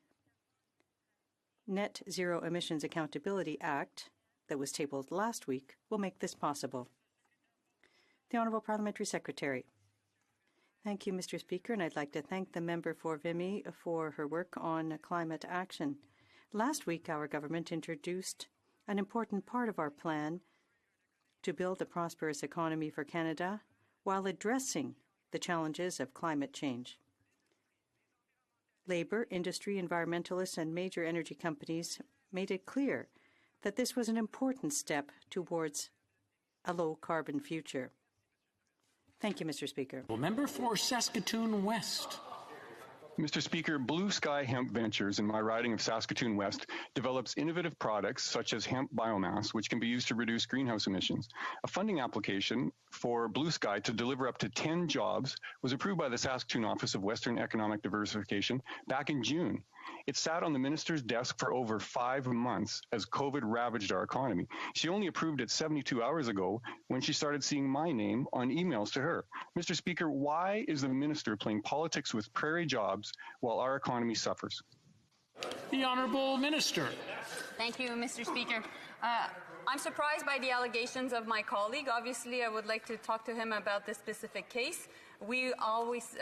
Net Zero Emissions Accountability Act that was tabled last week will make this possible? The Honourable Parliamentary Secretary. Thank you, Mr. Speaker, and I'd like to thank the member for Vimy for her work on climate action. Last week, our government introduced an important part of our plan to build a prosperous economy for Canada while addressing the challenges of climate change. Labour, industry, environmentalists, and major energy companies made it clear that this was an important step towards a low-carbon future. Thank you, Mr. Speaker. Member for Saskatoon West. Mr. Speaker, Blue Sky Hemp Ventures in my riding of Saskatoon West develops innovative products such as hemp biomass, which can be used to reduce greenhouse emissions. A funding application for Blue Sky to deliver up to 10 jobs was approved by the Saskatoon Office of Western Economic Diversification back in June. It sat on the minister's desk for over 5 months as COVID ravaged our economy. She only approved it 72 hours ago when she started seeing my name on emails to her. Mr. Speaker, why is the minister playing politics with prairie jobs while our economy suffers? The Honourable Minister. Thank you, Mr. Speaker. I'm surprised by the allegations of my colleague. Obviously, I would like to talk to him about this specific case. We've always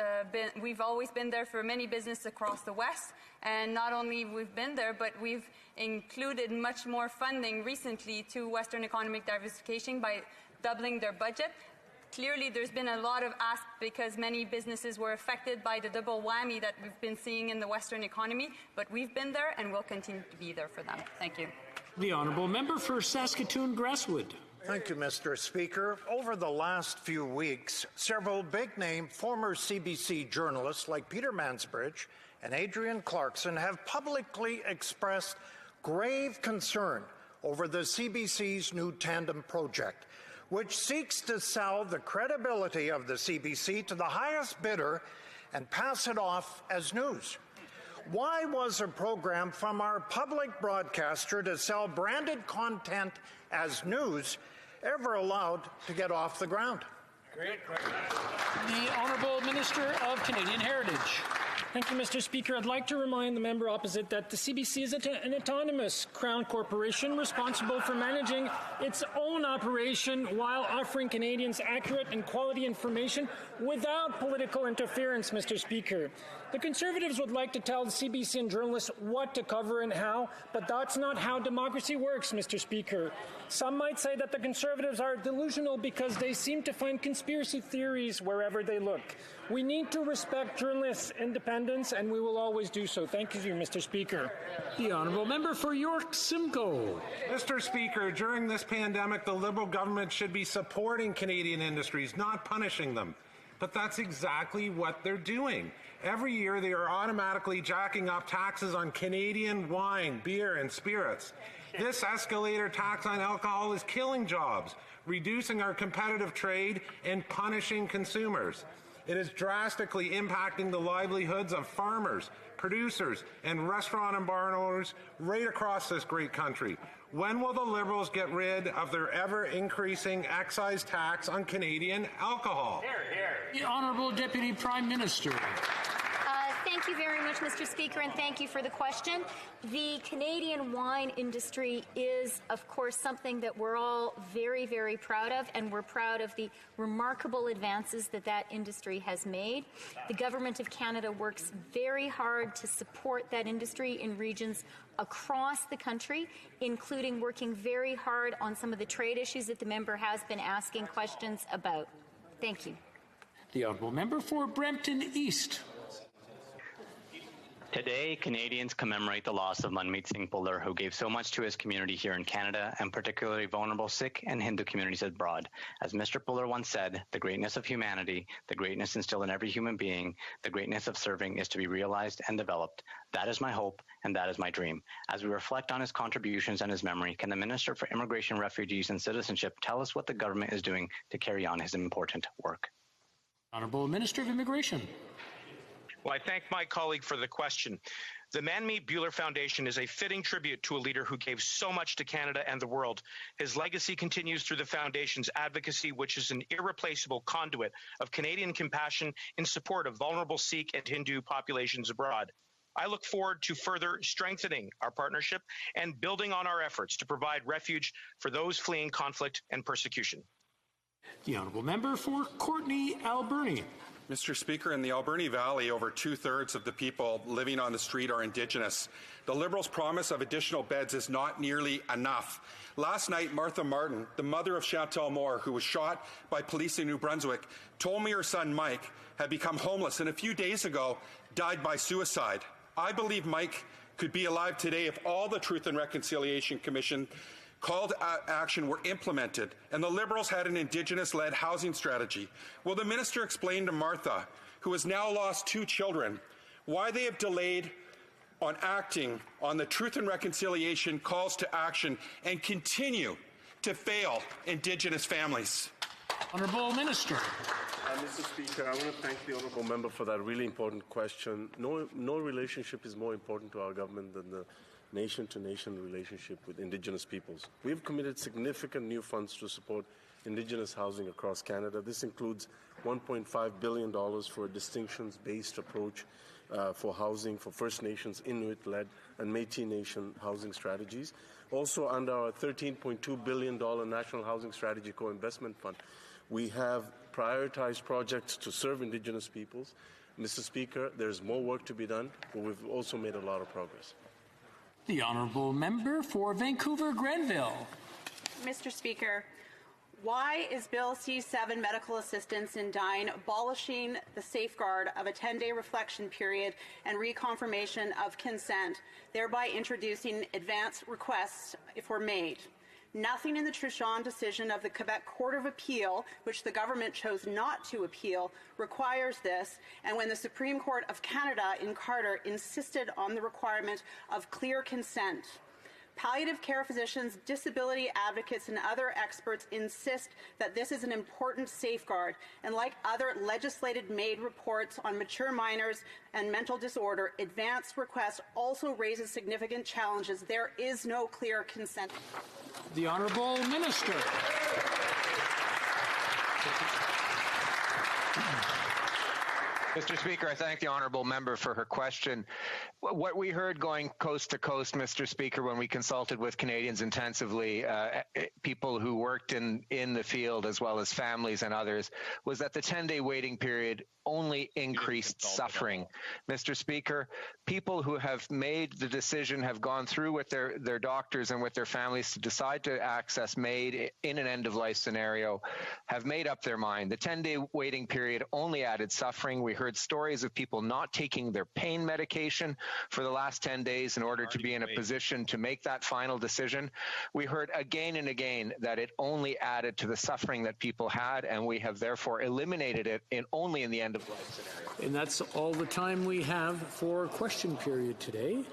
been there for many businesses across the West, and not only we've been there, but we've included much more funding recently to Western economic diversification by doubling their budget. Clearly, there's been a lot of ask because many businesses were affected by the double whammy that we've been seeing in the Western economy, but we've been there and will continue to be there for them. Thank you. The Honourable Member for Saskatoon-Grasswood. Thank you, Mr. Speaker. Over the last few weeks, several big-name former CBC journalists like Peter Mansbridge and Adrian Clarkson have publicly expressed grave concern over the CBC's new tandem project, which seeks to sell the credibility of the CBC to the highest bidder and pass it off as news. Why was a program from our public broadcaster to sell branded content as news ever allowed to get off the ground? The Honourable Minister of Canadian Heritage. Thank you, Mr. Speaker. I'd like to remind the member opposite that the CBC is an autonomous Crown corporation responsible for managing its own operation while offering Canadians accurate and quality information without political interference, Mr. Speaker. The Conservatives would like to tell the CBC and journalists what to cover and how, but that's not how democracy works, Mr. Speaker. Some might say that the Conservatives are delusional because they seem to find conspiracy theories wherever they look. We need to respect journalists' independence independence, and we will always do so. Thank you, Mr. Speaker. The Honourable Member for York Simcoe. Mr. Speaker, during this pandemic, the Liberal government should be supporting Canadian industries, not punishing them. But that's exactly what they're doing. Every year, they are automatically jacking up taxes on Canadian wine, beer, and spirits. This escalator tax on alcohol is killing jobs, reducing our competitive trade, and punishing consumers. It is drastically impacting the livelihoods of farmers, producers, and restaurant and bar owners right across this great country. When will the Liberals get rid of their ever-increasing excise tax on Canadian alcohol? The Honourable Deputy Prime Minister. Thank you very much, Mr. Speaker, and thank you for the question. The Canadian wine industry is, of course, something that we're all very, very proud of, and we're proud of the remarkable advances that that industry has made. The Government of Canada works very hard to support that industry in regions across the country, including working very hard on some of the trade issues that the member has been asking questions about. Thank you. The Honourable Member for Brampton East. Today, Canadians commemorate the loss of Manmeet Singh Bhullar, who gave so much to his community here in Canada and particularly vulnerable Sikh and Hindu communities abroad. As Mr. Bhullar once said, the greatness of humanity, the greatness instilled in every human being, the greatness of serving is to be realized and developed. That is my hope and that is my dream. As we reflect on his contributions and his memory, can the Minister for Immigration, Refugees and Citizenship tell us what the government is doing to carry on his important work? Honourable Minister of Immigration. Well, I thank my colleague for the question. The Manmeet Bhullar Foundation is a fitting tribute to a leader who gave so much to Canada and the world. His legacy continues through the Foundation's advocacy, which is an irreplaceable conduit of Canadian compassion in support of vulnerable Sikh and Hindu populations abroad. I look forward to further strengthening our partnership and building on our efforts to provide refuge for those fleeing conflict and persecution. The Honourable Member for Courtenay Alberni. Mr. Speaker, in the Alberni Valley, over 2/3 of the people living on the street are Indigenous. The Liberals' promise of additional beds is not nearly enough. Last night, Martha Martin, the mother of Chantel Moore, who was shot by police in New Brunswick, told me her son Mike had become homeless and a few days ago died by suicide. I believe Mike could be alive today if all the Truth and Reconciliation Commission call to action were implemented and the Liberals had an Indigenous-led housing strategy. Will the Minister explain to Martha, who has now lost 2 children, why they have delayed on acting on the Truth and Reconciliation calls to action and continue to fail Indigenous families? Honourable Minister. Mr. Speaker, I want to thank the Honourable Member for that really important question. No relationship is more important to our government than the nation-to-nation relationship with Indigenous peoples. We've committed significant new funds to support Indigenous housing across Canada. This includes $1.5 billion for a distinctions-based approach for housing for First Nations, Inuit-led, and Métis Nation housing strategies. Also, under our $13.2 billion National Housing Strategy Co-Investment Fund, we have prioritized projects to serve Indigenous peoples. Mr. Speaker, there's more work to be done, but we've also made a lot of progress. The Honourable Member for Vancouver Grenville. Mr. Speaker, why is Bill C-7 medical assistance in dying abolishing the safeguard of a 10-day reflection period and reconfirmation of consent, thereby introducing advance requests if were made? Nothing in the Truchon decision of the Quebec Court of Appeal, which the government chose not to appeal, requires this, and when the Supreme Court of Canada in Carter insisted on the requirement of clear consent. Palliative care physicians, disability advocates, and other experts insist that this is an important safeguard, and like other legislated-made reports on mature minors and mental disorder, advance request also raises significant challenges. There is no clear consent. The Honourable Minister. Mr. Speaker, I thank the Honourable Member for her question. What we heard going coast to coast, Mr. Speaker, when we consulted with Canadians intensively, people who worked in the field, as well as families and others, was that the 10-day waiting period only increased suffering. Mr. Speaker, people who have made the decision, have gone through with their doctors and with their families to decide to access MAID in an end-of-life scenario, have made up their mind. The 10-day waiting period only added suffering. We heard stories of people not taking their pain medication for the last 10 days in order to be in a position to make that final decision. We heard again and again that it only added to the suffering that people had, and we have therefore eliminated it only in the end-of-life scenario. And that's all the time we have for question period today.